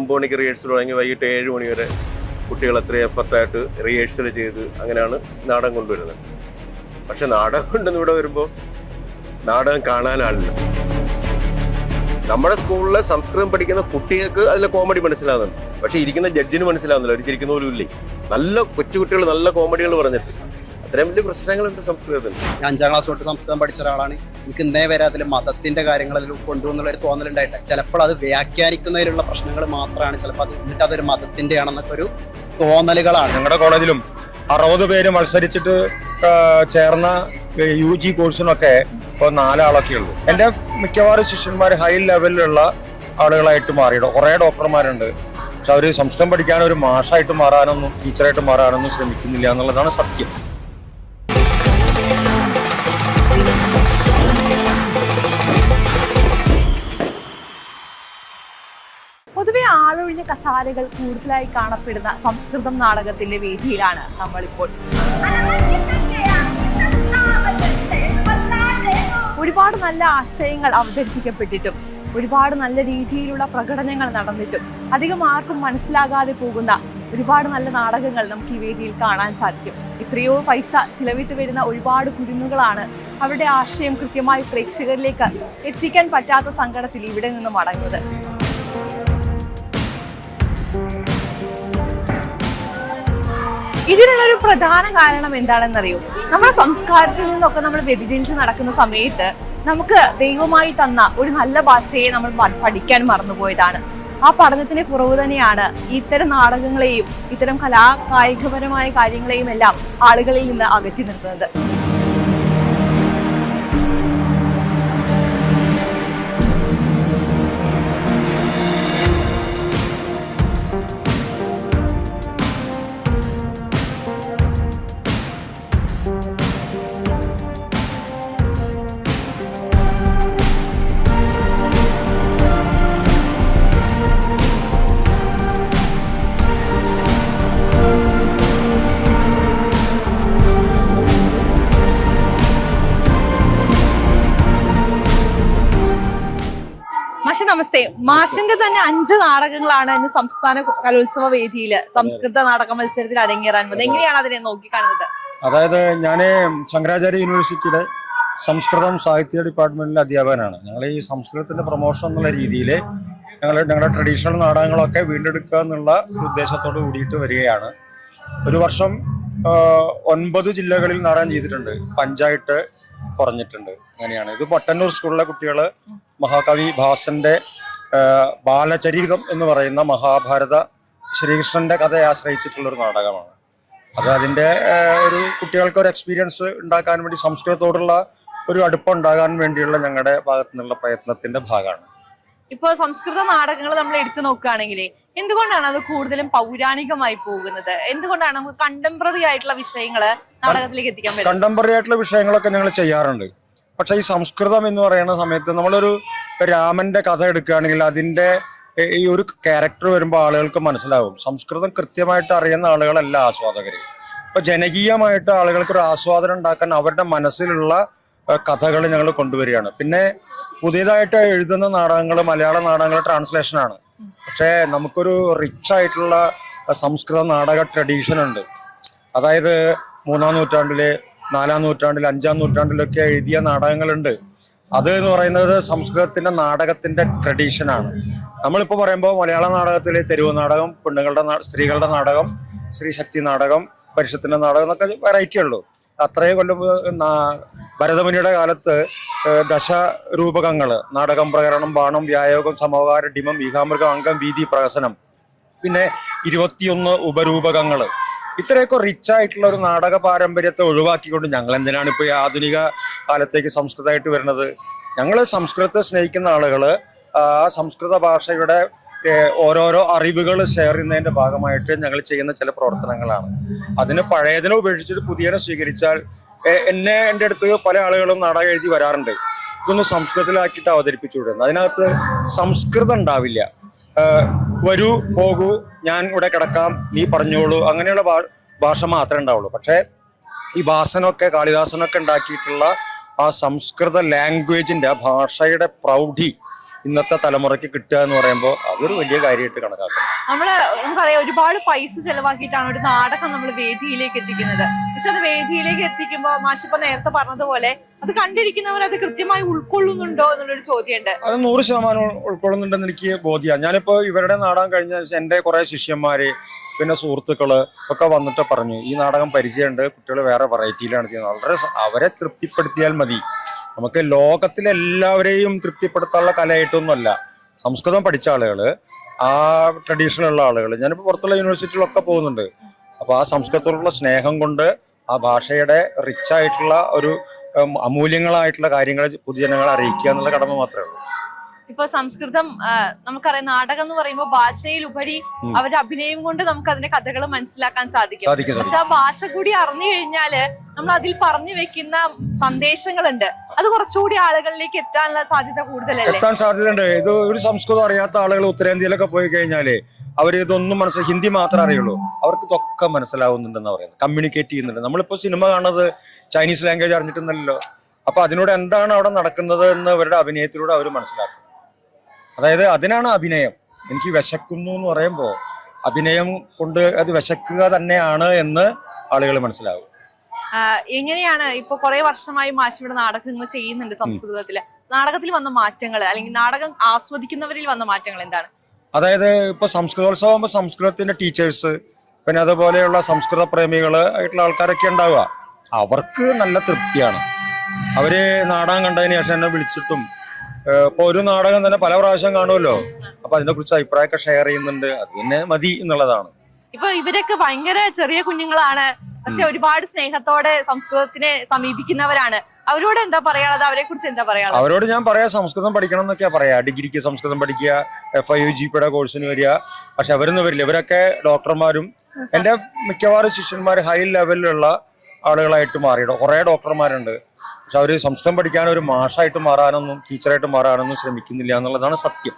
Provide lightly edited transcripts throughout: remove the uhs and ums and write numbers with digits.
9 മണിക്ക് റിഹേഴ്സൽ തുടങ്ങി വൈകിട്ട് 7 മണി വരെ കുട്ടികൾ അത്രയും എഫർട്ടായിട്ട് റിഹേഴ്സൽ ചെയ്ത് അങ്ങനെയാണ് നാടകം കൊണ്ടുവരുന്നത്. പക്ഷെ നാടകം കൊണ്ടെന്ന് ഇവിടെ വരുമ്പോൾ നാടകം കാണാനാളില്ല. നമ്മുടെ സ്കൂളിലെ സംസ്കൃതം പഠിക്കുന്ന കുട്ടികൾക്ക് അതിലെ കോമഡി മനസ്സിലാകുന്നുണ്ട്, പക്ഷെ ഇരിക്കുന്ന ജഡ്ജിന് മനസ്സിലാവുന്നില്ല, അവർ ചിരിക്കുന്ന പോലും ഇല്ലേ. നല്ല കൊച്ചുകുട്ടികൾ നല്ല കോമഡികൾ പറഞ്ഞിട്ട് അത്രയും വലിയ പ്രശ്നങ്ങളുണ്ട് സംസ്കൃതത്തിൽ. ഞാൻ 5ാം ക്ലാസ് തൊട്ട് സംസ്കൃതം പഠിച്ച ഒരാളാണ്. എനിക്ക് ഇന്നേ വരെ അതിൽ മതത്തിന്റെ കാര്യങ്ങളിൽ കൊണ്ടുവന്നുള്ളൊരു തോന്നലുണ്ടായിട്ട് ചിലപ്പോൾ അത് വ്യാഖ്യാനിക്കുന്നതിലുള്ള പ്രശ്നങ്ങൾ മാത്രമാണ്, ചിലപ്പോൾ അത് എന്നിട്ട് അതൊരു മതത്തിന്റെ ആണെന്നൊക്കെ ഒരു തോന്നലുകളാണ്. ഞങ്ങളുടെ കോളേജിലും 60 പേര് മത്സരിച്ചിട്ട് ചേർന്ന UG കോഴ്സിനൊക്കെ ഇപ്പോൾ 4 ആളൊക്കെ ഉള്ളൂ. എൻ്റെ മിക്കവാറും ശിഷ്യന്മാർ ഹൈ ലെവലിലുള്ള ആളുകളായിട്ട് മാറിയിടും. കുറേ ഡോക്ടർമാരുണ്ട്, പക്ഷെ അവർ സംസ്കൃതം പഠിക്കാൻ ഒരു മാഷായിട്ട് മാറാനൊന്നും ടീച്ചറായിട്ട് മാറാനൊന്നും ശ്രമിക്കുന്നില്ല എന്നുള്ളതാണ് സത്യം. പൊതുവെ ആളൊഴിഞ്ഞ കസാരകൾ കൂടുതലായി കാണപ്പെടുന്ന സംസ്കൃതം നാടകത്തിന്റെ വേദിയിലാണ് നമ്മളിപ്പോൾ. ഒരുപാട് നല്ല ആശയങ്ങൾ അവതരിപ്പിക്കപ്പെട്ടിട്ടും ഒരുപാട് നല്ല രീതിയിലുള്ള പ്രകടനങ്ങൾ നടന്നിട്ടും അധികം ആർക്കും മനസ്സിലാകാതെ പോകുന്ന ഒരുപാട് നല്ല നാടകങ്ങൾ നമുക്ക് ഈ വേദിയിൽ കാണാൻ സാധിക്കും. എത്രയോ പൈസ ചിലവിട്ട് വരുന്ന ഒരുപാട് കുരുന്നുകളാണ് അവരുടെ ആശയം കൃത്യമായി പ്രേക്ഷകരിലേക്ക് എത്തിക്കാൻ പറ്റാത്ത സങ്കടത്തിൽ ഇവിടെ നിന്ന് മടങ്ങുന്നത്. ഇതിനുള്ളൊരു പ്രധാന കാരണം എന്താണെന്നറിയോ? നമ്മുടെ സംസ്കാരത്തിൽ നിന്നൊക്കെ നമ്മൾ വ്യതിചലിച്ച് നടക്കുന്ന സമയത്ത് നമുക്ക് ദൈവമായി തന്ന ഒരു നല്ല ഭാഷയെ നമ്മൾ പഠിക്കാൻ മറന്നുപോയതാണ്. ആ പഠനത്തിന് കുറവ് തന്നെയാണ് ഇത്തരം നാടകങ്ങളെയും ഇത്തരം കായികപരമായ കാര്യങ്ങളെയും എല്ലാം ആളുകളിൽ നിന്ന് അകറ്റി നിർത്തുന്നത്. നമസ്തേ. മാഷിന്റെ തന്നെ 5 നാടകങ്ങളാണ് ഇന്ന് സംസ്ഥാന കലോത്സവ വേദിയിൽ സംസ്കൃത നാടക മത്സരത്തിൽ അരങ്ങേറാൻ വന്നത്. എങ്ങനെയാണ് അതിനെ നോക്കിക്കാണുന്നത്? അതായത് ഞാൻ ശങ്കരാചാര്യ യൂണിവേഴ്സിറ്റിയുടെ സംസ്കൃതം സാഹിത്യ ഡിപ്പാർട്ട്മെന്റിലെ അധ്യാപകനാണ്. ഞങ്ങൾ ഈ സംസ്കൃതത്തിന്റെ പ്രൊമോഷൻ എന്നുള്ള രീതിയിൽ ഞങ്ങളുടെ ട്രഡീഷണൽ നാടകങ്ങളൊക്കെ വീണ്ടെടുക്കുക എന്നുള്ള ഉദ്ദേശത്തോട് കൂടിയിട്ട് വരികയാണ്. ഒരു വർഷം 9 ജില്ലകളിൽ നാടകം ചെയ്തിട്ടുണ്ട്, 5ആയിട്ട് കുറഞ്ഞിട്ടുണ്ട്. അങ്ങനെയാണ്. ഇത് പൊട്ടന്നൂർ സ്കൂളിലെ കുട്ടികൾ മഹാകവി ഭാസന്റെ ബാലചരിതം എന്ന് പറയുന്ന മഹാഭാരത ശ്രീകൃഷ്ണന്റെ കഥയെ ആശ്രയിച്ചിട്ടുള്ളൊരു നാടകമാണ്. അത് അതിൻ്റെ ഒരു കുട്ടികൾക്ക് ഒരു എക്സ്പീരിയൻസ് ഉണ്ടാക്കാൻ വേണ്ടി, സംസ്കൃതത്തോടുള്ള ഒരു അടുപ്പം ഉണ്ടാകാൻ വേണ്ടിയുള്ള ഞങ്ങളുടെ ഭാഗത്തു നിന്നുള്ള പ്രയത്നത്തിന്റെ ഭാഗമാണ്. ഇപ്പോൾ സംസ്കൃത നാടകങ്ങൾ നമ്മൾ എടുത്തു നോക്കുകയാണെങ്കിൽ എന്തുകൊണ്ടാണ് അത് കൂടുതലും പൗരാണികമായി പോകുന്നത്? എന്തുകൊണ്ടാണ് നമുക്ക് കണ്ടംപററി ആയിട്ടുള്ള വിഷയങ്ങൾ നാടകത്തിലേക്ക് എത്തിക്കാൻ പറ്റും? കണ്ടംപററി ആയിട്ടുള്ള വിഷയങ്ങളൊക്കെ ഞങ്ങൾ ചെയ്യാറുണ്ട്. പക്ഷെ ഈ സംസ്കൃതം എന്ന് പറയുന്ന സമയത്ത് നമ്മളൊരു രാമന്റെ കഥ എടുക്കുകയാണെങ്കിൽ അതിൻ്റെ ഈ ഒരു ക്യാരക്ടർ വരുമ്പോൾ ആളുകൾക്ക് മനസ്സിലാവും. സംസ്കൃതം കൃത്യമായിട്ട് അറിയുന്ന ആളുകളല്ല ആസ്വാദകർ. അപ്പൊ ജനകീയമായിട്ട് ആളുകൾക്ക് ഒരു ആസ്വാദനം ഉണ്ടാക്കാൻ അവരുടെ മനസ്സിലുള്ള കഥകൾ ഞങ്ങൾ കൊണ്ടുവരികയാണ്. പിന്നെ പുതിയതായിട്ട് എഴുതുന്ന നാടകങ്ങൾ മലയാള നാടകങ്ങൾ ട്രാൻസ്ലേഷനാണ്. പക്ഷേ നമുക്കൊരു റിച്ച് ആയിട്ടുള്ള സംസ്കൃത നാടക ട്രഡീഷൻ ഉണ്ട്. അതായത് 3-ാം നൂറ്റാണ്ടില് 4-ാം നൂറ്റാണ്ടിൽ 5-ാം നൂറ്റാണ്ടിലൊക്കെ എഴുതിയ നാടകങ്ങളുണ്ട്. അത് എന്ന് പറയുന്നത് സംസ്കൃതത്തിന്റെ നാടകത്തിന്റെ ട്രഡീഷനാണ്. നമ്മളിപ്പോൾ പറയുമ്പോൾ മലയാള നാടകത്തിലെ തെരുവ് നാടകം, സ്ത്രീകളുടെ നാടകം, സ്ത്രീശക്തി നാടകം, പരിഷത്തിന്റെ നാടകം എന്നൊക്കെ വെറൈറ്റി ഉള്ളൂ. അത്രയും കൊല്ലം ഭരതമുനിയുടെ കാലത്ത് ദശരൂപകങ്ങൾ, നാടകം, പ്രകരണം, ബാണം, വ്യായോഗം, സമവാരം, ഡിമം, ഈഹാമൃഗം, അംഗം, വീതി, പ്രഹസനം, പിന്നെ 21 ഉപരൂപകങ്ങൾ. ഇത്രയൊക്കെ റിച്ച് ആയിട്ടുള്ള ഒരു നാടക പാരമ്പര്യത്തെ ഒഴിവാക്കിക്കൊണ്ട് ഞങ്ങൾ എന്തിനാണ് ഇപ്പോൾ ഈ ആധുനിക കാലത്തേക്ക് സംസ്കൃതമായിട്ട് വരുന്നത്? ഞങ്ങൾ സംസ്കൃതത്തെ സ്നേഹിക്കുന്ന ആളുകൾ ആ സംസ്കൃത ഭാഷയുടെ ഓരോരോ അറിവുകൾ ഷെയർ ചെയ്യുന്നതിൻ്റെ ഭാഗമായിട്ട് ഞങ്ങൾ ചെയ്യുന്ന ചില പ്രവർത്തനങ്ങളാണ്. അതിന് പഴയതിനെ ഉപേക്ഷിച്ചിട്ട് പുതിയതിനെ സ്വീകരിച്ചാൽ എൻ്റെ അടുത്ത് പല ആളുകളും നാടകം എഴുതി വരാറുണ്ട്. ഇതൊന്ന് സംസ്കൃതത്തിലാക്കിയിട്ട് അവതരിപ്പിച്ചു വിടുന്നത്. അതിനകത്ത് സംസ്കൃതം ഉണ്ടാവില്ല. വരൂ, പോകൂ, ഞാൻ ഇവിടെ കിടക്കാം, നീ പറഞ്ഞോളൂ, അങ്ങനെയുള്ള ഭാഷ മാത്രമേ ഉണ്ടാവുള്ളൂ. പക്ഷേ ഈ ഭാസനൊക്കെ കാളിദാസനൊക്കെ ഉണ്ടാക്കിയിട്ടുള്ള ആ സംസ്കൃത ലാംഗ്വേജിൻ്റെ, ആ ഭാഷയുടെ പ്രൗഢി ഇന്നത്തെ തലമുറയ്ക്ക് കിട്ടുക എന്ന് പറയുമ്പോൾ അതൊരു വലിയ കാര്യമായിട്ട് കണക്കാക്കണം. നമുക്കറിയാം ഒരുപാട് പൈസ ചെലവാക്കിയിട്ടാണ് ഒരു നാടകം നമ്മൾ വേദിയിലേക്ക് എത്തിക്കുന്നത്. പക്ഷെ അത് വേദിയിലേക്ക് എത്തിക്കുമ്പോൾ മാഷിപ്പോ നേരത്തെ പറഞ്ഞതുപോലെ അത് കണ്ടിരിക്കുന്നവർ അത് കൃത്യമായി ഉൾക്കൊള്ളുന്നുണ്ടോ എന്നുള്ളൊരു ചോദ്യമുണ്ട്. അത് 100% ഉൾക്കൊള്ളുന്നുണ്ടെന്ന് എനിക്ക് ബോധ്യമാണ്. ഞാനിപ്പോൾ ഇവരുടെ നാടകം കഴിഞ്ഞ എൻ്റെ കുറേ ശിഷ്യന്മാര് പിന്നെ സുഹൃത്തുക്കള് ഒക്കെ വന്നിട്ട് പറഞ്ഞു ഈ നാടകം പരിചയമുണ്ട്, കുട്ടികൾ വേറെ വെറൈറ്റിയിലാണ് ചെയ്യുന്നത്. വളരെ അവരെ തൃപ്തിപ്പെടുത്തിയാൽ മതി. നമുക്ക് ലോകത്തിലെല്ലാവരെയും തൃപ്തിപ്പെടുത്താനുള്ള കലയായിട്ടൊന്നുമല്ല. സംസ്കൃതം പഠിച്ച ആളുകൾ, ആ ട്രഡീഷനുള്ള ആളുകൾ, ഞാനിപ്പോൾ പുറത്തുള്ള യൂണിവേഴ്സിറ്റികളൊക്കെ പോകുന്നുണ്ട്. അപ്പോൾ ആ സംസ്കൃതത്തോടുള്ള സ്നേഹം കൊണ്ട് ആ ഭാഷയുടെ റിച്ച് ആയിട്ടുള്ള ഒരു അമൂല്യങ്ങളായിട്ടുള്ള കാര്യങ്ങൾ പൊതുജനങ്ങളെ അറിയിക്കുക എന്നുള്ള കടമ മാത്രമേ ഉള്ളൂ. ഇപ്പൊ സംസ്കൃതം നമുക്കറിയാം, നാടകം എന്ന് പറയുമ്പോൾ ഭാഷയിലുപരി അവരുടെ അഭിനയം കൊണ്ട് നമുക്ക് അതിന്റെ കഥകൾ മനസ്സിലാക്കാൻ സാധിക്കും. പക്ഷെ ആ ഭാഷ കൂടി അറിഞ്ഞു കഴിഞ്ഞാല് നമ്മൾ അതിൽ പറഞ്ഞു വെക്കുന്ന സന്ദേശങ്ങളുണ്ട്, അത് കുറച്ചുകൂടി ആളുകളിലേക്ക് എത്താനുള്ള സാധ്യത കൂടുതലല്ലേ? എത്താൻ സാധ്യതയുണ്ട്. ഇത് ഒരു സംസ്കൃതം അറിയാത്ത ആളുകൾ ഉത്തരേന്ത്യയിലൊക്കെ പോയി കഴിഞ്ഞാല് അവർ ഇതൊന്നും ഹിന്ദി മാത്രമേ അറിയുള്ളൂ, അവർക്ക് ഇതൊക്കെ മനസ്സിലാവുന്നുണ്ടെന്ന് പറയുന്നത്, കമ്മ്യൂണിക്കേറ്റ് ചെയ്യുന്നുണ്ട്. നമ്മളിപ്പോ സിനിമ കാണുന്നത് ചൈനീസ് ലാംഗ്വേജ് അറിഞ്ഞിട്ടുണ്ടല്ലോ. അപ്പൊ അതിനോട് എന്താണ് അവിടെ നടക്കുന്നത് എന്ന് അവരുടെ അഭിനയത്തിലൂടെ അവർ മനസ്സിലാക്കും. അതായത് അതിനാണ് അഭിനയം. എനിക്ക് വിശക്കുന്നു എന്ന് പറയുമ്പോൾ അഭിനയം കൊണ്ട് അത് വിശക്കുക തന്നെയാണ് എന്ന് ആളുകൾ മനസ്സിലാവും. എങ്ങനെയാണ് ഇപ്പൊ കുറെ വർഷമായി മാഷിവിടെ നാടകങ്ങൾ ചെയ്യുന്നുണ്ട് സംസ്കൃതത്തില്, നാടകത്തിൽ വന്ന മാറ്റങ്ങൾ അല്ലെങ്കിൽ നാടകം ആസ്വദിക്കുന്നവരിൽ വന്ന മാറ്റങ്ങൾ എന്താണ്? അതായത് ഇപ്പൊ സംസ്കൃതോത്സവം, സംസ്കൃതത്തിന്റെ ടീച്ചേഴ്സ്, പിന്നെ അതുപോലെയുള്ള സംസ്കൃത പ്രേമികള് ആയിട്ടുള്ള ആൾക്കാരൊക്കെ ഉണ്ടാവുക. അവർക്ക് നല്ല തൃപ്തിയാണ്. അവര് നാടകം കണ്ടതിന് ശേഷം എന്നെ വിളിച്ചിട്ടും ഇപ്പൊ ഒരു നാടകം തന്നെ പല പ്രാവശ്യം കാണുമല്ലോ, അപ്പൊ അതിനെ കുറിച്ച് അഭിപ്രായമൊക്കെ ഷെയർ ചെയ്യുന്നുണ്ട്. അത് തന്നെ മതി എന്നുള്ളതാണ്. ഇപ്പൊ ഇവരൊക്കെ ഭയങ്കര ചെറിയ കുഞ്ഞുങ്ങളാണ്, പക്ഷെ ഒരുപാട് സ്നേഹത്തോടെ സംസ്കൃതത്തിനെ സമീപിക്കുന്നവരാണ്. അവരോട് എന്താ പറയാനുള്ളത്? അവരെ കുറിച്ച് എന്താ പറയാനുള്ളത്? അവരോട് ഞാൻ പറയാ സംസ്കൃതം പഠിക്കണം എന്നൊക്കെയാ പറയാ. ഡിഗ്രിക്ക് സംസ്കൃതം പഠിക്കുക, FIUGP കോഴ്സിന് വരിക. പക്ഷെ അവരൊന്നും വരില്ല. ഇവരൊക്കെ ഡോക്ടർമാരും എന്റെ മിക്കവാറും ശിഷ്യന്മാർ ഹൈ ലെവലിലുള്ള ആളുകളായിട്ട് മാറിയിടും. കുറെ ഡോക്ടർമാരുണ്ട്. പക്ഷെ അവര് സംസ്കൃതം പഠിക്കാൻ ഒരു മാഷായിട്ട് മാറാനൊന്നും ടീച്ചറായിട്ട് മാറാനൊന്നും ശ്രമിക്കുന്നില്ല എന്നുള്ളതാണ് സത്യം.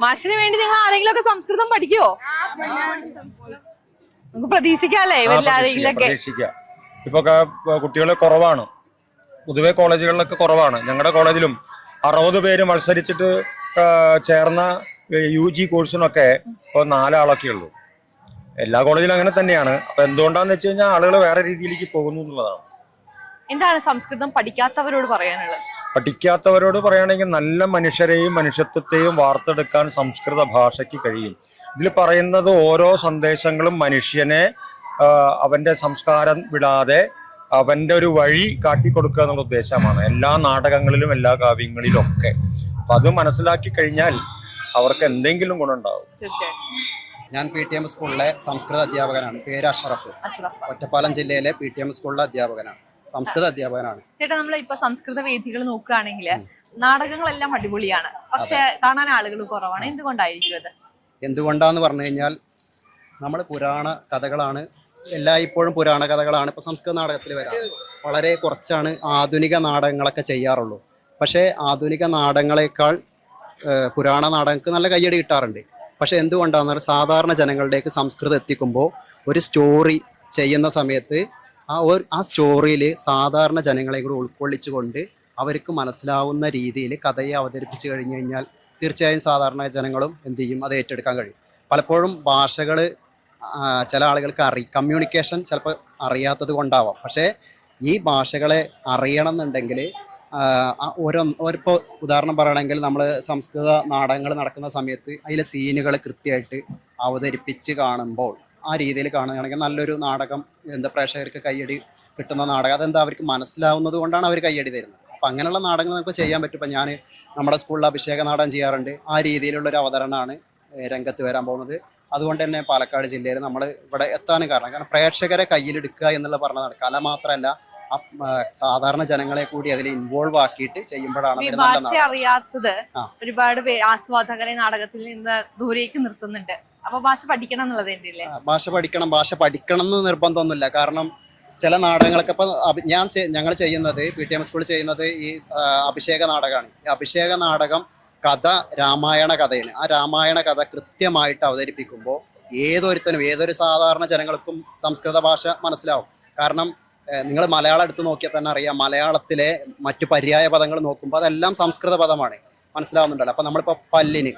മാഷിന് വേണ്ടി നിങ്ങൾ ആരെങ്കിലും ഒക്കെ സംസ്കൃതം പഠിക്കുവോ? നമുക്ക് പ്രതീക്ഷിക്കാല്ലേ? പ്രതീക്ഷിക്കാം. ഇപ്പൊ കുട്ടികളെ കുറവാണ്, പൊതുവെ കോളേജുകളിലൊക്കെ കുറവാണ്. ഞങ്ങളുടെ കോളേജിലും 60 പേര് മത്സരിച്ചിട്ട് ചേർന്ന UG കോഴ്സിനൊക്കെ ഇപ്പോൾ 4 ആളൊക്കെ ഉള്ളൂ. എല്ലാ കോളേജിലും അങ്ങനെ തന്നെയാണ്. അപ്പൊ എന്തുകൊണ്ടാന്ന് വെച്ച് കഴിഞ്ഞാൽ ആളുകൾ വേറെ രീതിയിലേക്ക് പോകുന്നു എന്നുള്ളതാണ്. എന്താണ് സംസ്കൃതം പഠിക്കാത്തവരോട് പറയാനുള്ളത്? പഠിക്കാത്തവരോട് പറയുകയാണെങ്കിൽ നല്ല മനുഷ്യരെയും മനുഷ്യത്വത്തെയും വാർത്തെടുക്കാൻ സംസ്കൃത ഭാഷയ്ക്ക് കഴിയും. ഇതിൽ പറയുന്നത് ഓരോ സന്ദേശങ്ങളും മനുഷ്യനെ അവന്റെ സംസ്കാരം വിടാതെ അവന്റെ ഒരു വഴി കാട്ടിക്കൊടുക്കുക എന്നുള്ള ഉദ്ദേശമാണ് എല്ലാ നാടകങ്ങളിലും എല്ലാ കാവ്യങ്ങളിലും ഒക്കെ. അപ്പൊ അത് മനസ്സിലാക്കി കഴിഞ്ഞാൽ അവർക്ക് എന്തെങ്കിലും ഗുണമുണ്ടാവും. ഞാൻ PTM സ്കൂളിലെ സംസ്കൃത അധ്യാപകനാണ്. പേര് അഷ്റഫ്. ഒറ്റപ്പാലം ജില്ലയിലെ PTM സ്കൂളിലെ അധ്യാപകനാണ്, സംസ്കൃത അധ്യാപകനാണ്. ചേട്ടാ, നമ്മൾ ഇപ്പൊ സംസ്കൃത വേദികൾ നോക്കുകയാണെങ്കിൽ നാടകങ്ങളെല്ലാം അടിപൊളിയാണ്, പക്ഷെ കാണാൻ ആളുകൾ കുറവാണ്. എന്തുകൊണ്ടായിരിക്കും അത്? എന്തുകൊണ്ടാന്ന് പറഞ്ഞു കഴിഞ്ഞാൽ നമ്മൾ പുരാണ കഥകളാണ് ഇപ്പോഴും പുരാണ കഥകളാണ് ഇപ്പോൾ സംസ്കൃത നാടകത്തിൽ വരാറ്. വളരെ കുറച്ചാണ് ആധുനിക നാടകങ്ങളൊക്കെ ചെയ്യാറുള്ളൂ. പക്ഷേ ആധുനിക നാടകങ്ങളെക്കാൾ പുരാണ നാടകങ്ങൾക്ക് നല്ല കയ്യടി കിട്ടാറുണ്ട്. പക്ഷെ എന്തുകൊണ്ടാണെന്ന് പറഞ്ഞാൽ സാധാരണ ജനങ്ങളിലേക്ക് സംസ്കൃതം എത്തിക്കുമ്പോൾ ഒരു സ്റ്റോറി ചെയ്യുന്ന സമയത്ത് ആ സ്റ്റോറിയിൽ സാധാരണ ജനങ്ങളെ കൂടി ഉൾക്കൊള്ളിച്ചുകൊണ്ട് അവർക്ക് മനസ്സിലാവുന്ന രീതിയിൽ കഥയെ അവതരിപ്പിച്ച് കഴിഞ്ഞു കഴിഞ്ഞാൽ തീർച്ചയായും സാധാരണ ജനങ്ങളും എന്ത് ചെയ്യും, അത് ഏറ്റെടുക്കാൻ കഴിയും. പലപ്പോഴും ഭാഷകൾ ചില ആളുകൾക്ക് കമ്മ്യൂണിക്കേഷൻ ചിലപ്പോൾ അറിയാത്തത് കൊണ്ടാവാം. പക്ഷേ ഈ ഭാഷകളെ അറിയണം എന്നുണ്ടെങ്കിൽ ഇപ്പോൾ ഉദാഹരണം പറയുകയാണെങ്കിൽ നമ്മൾ സംസ്കൃത നാടകങ്ങൾ നടക്കുന്ന സമയത്ത് അതിലെ സീനുകൾ കൃത്യമായിട്ട് അവതരിപ്പിച്ച് കാണുമ്പോൾ ആ രീതിയിൽ കാണുകയാണെങ്കിൽ നല്ലൊരു നാടകം പ്രേക്ഷകർക്ക് കയ്യടി കിട്ടുന്ന നാടകം, അതെന്താ അവർക്ക് മനസ്സിലാവുന്നത് കൊണ്ടാണ് അവർ കയ്യടി തരുന്നത്. അപ്പം അങ്ങനെയുള്ള നാടകങ്ങൾ നമുക്ക് ചെയ്യാൻ പറ്റും. ഇപ്പം ഞാൻ നമ്മുടെ സ്കൂളിൽ അഭിഷേക നാടകം ചെയ്യാറുണ്ട്. ആ രീതിയിലുള്ളൊരു അവതരണമാണ് രംഗത്ത് വരാൻ പോകുന്നത്. അതുകൊണ്ട് തന്നെ പാലക്കാട് ജില്ലയിൽ നമ്മൾ ഇവിടെ എത്താനും കാരണം പ്രേക്ഷകരെ കയ്യിലെടുക്കുക എന്നുള്ള പറഞ്ഞതാണ്. കല മാത്രമല്ല, സാധാരണ ജനങ്ങളെ കൂടി അതിൽ ഇൻവോൾവ് ആക്കിയിട്ട് ചെയ്യുമ്പോഴാണ് ഭാഷ അറിയാത്തത് ഒരുപാട് ആസ്വാദകരെ നാടകത്തിൽ നിന്ന് ദൂരേക്ക് നിർത്തുന്നുണ്ട്. അപ്പൊ ഭാഷ പഠിക്കണം എന്നുള്ളത് എന്റെ ഭാഷ പഠിക്കണം എന്ന് നിർബന്ധമൊന്നുമില്ല. കാരണം ചില നാടകങ്ങളൊക്കെ ഇപ്പൊ ഞങ്ങൾ ചെയ്യുന്നത് PTM സ്കൂളിൽ ചെയ്യുന്നത് ഈ അഭിഷേക നാടകമാണ്. ഈ അഭിഷേക നാടകം കഥ രാമായണ കഥയാണ്. ആ രാമായണ കഥ കൃത്യമായിട്ട് അവതരിപ്പിക്കുമ്പോൾ ഏതൊരു സാധാരണ ജനങ്ങൾക്കും സംസ്കൃത ഭാഷ മനസ്സിലാവും. കാരണം നിങ്ങൾ മലയാളം എടുത്ത് നോക്കിയാൽ തന്നെ അറിയാം, മലയാളത്തിലെ മറ്റു പര്യായ പദങ്ങൾ നോക്കുമ്പോൾ അതെല്ലാം സംസ്കൃത പദമാണ്. മനസ്സിലാവുന്നുണ്ടല്ലോ. അപ്പൊ നമ്മളിപ്പോ പല്ലിന്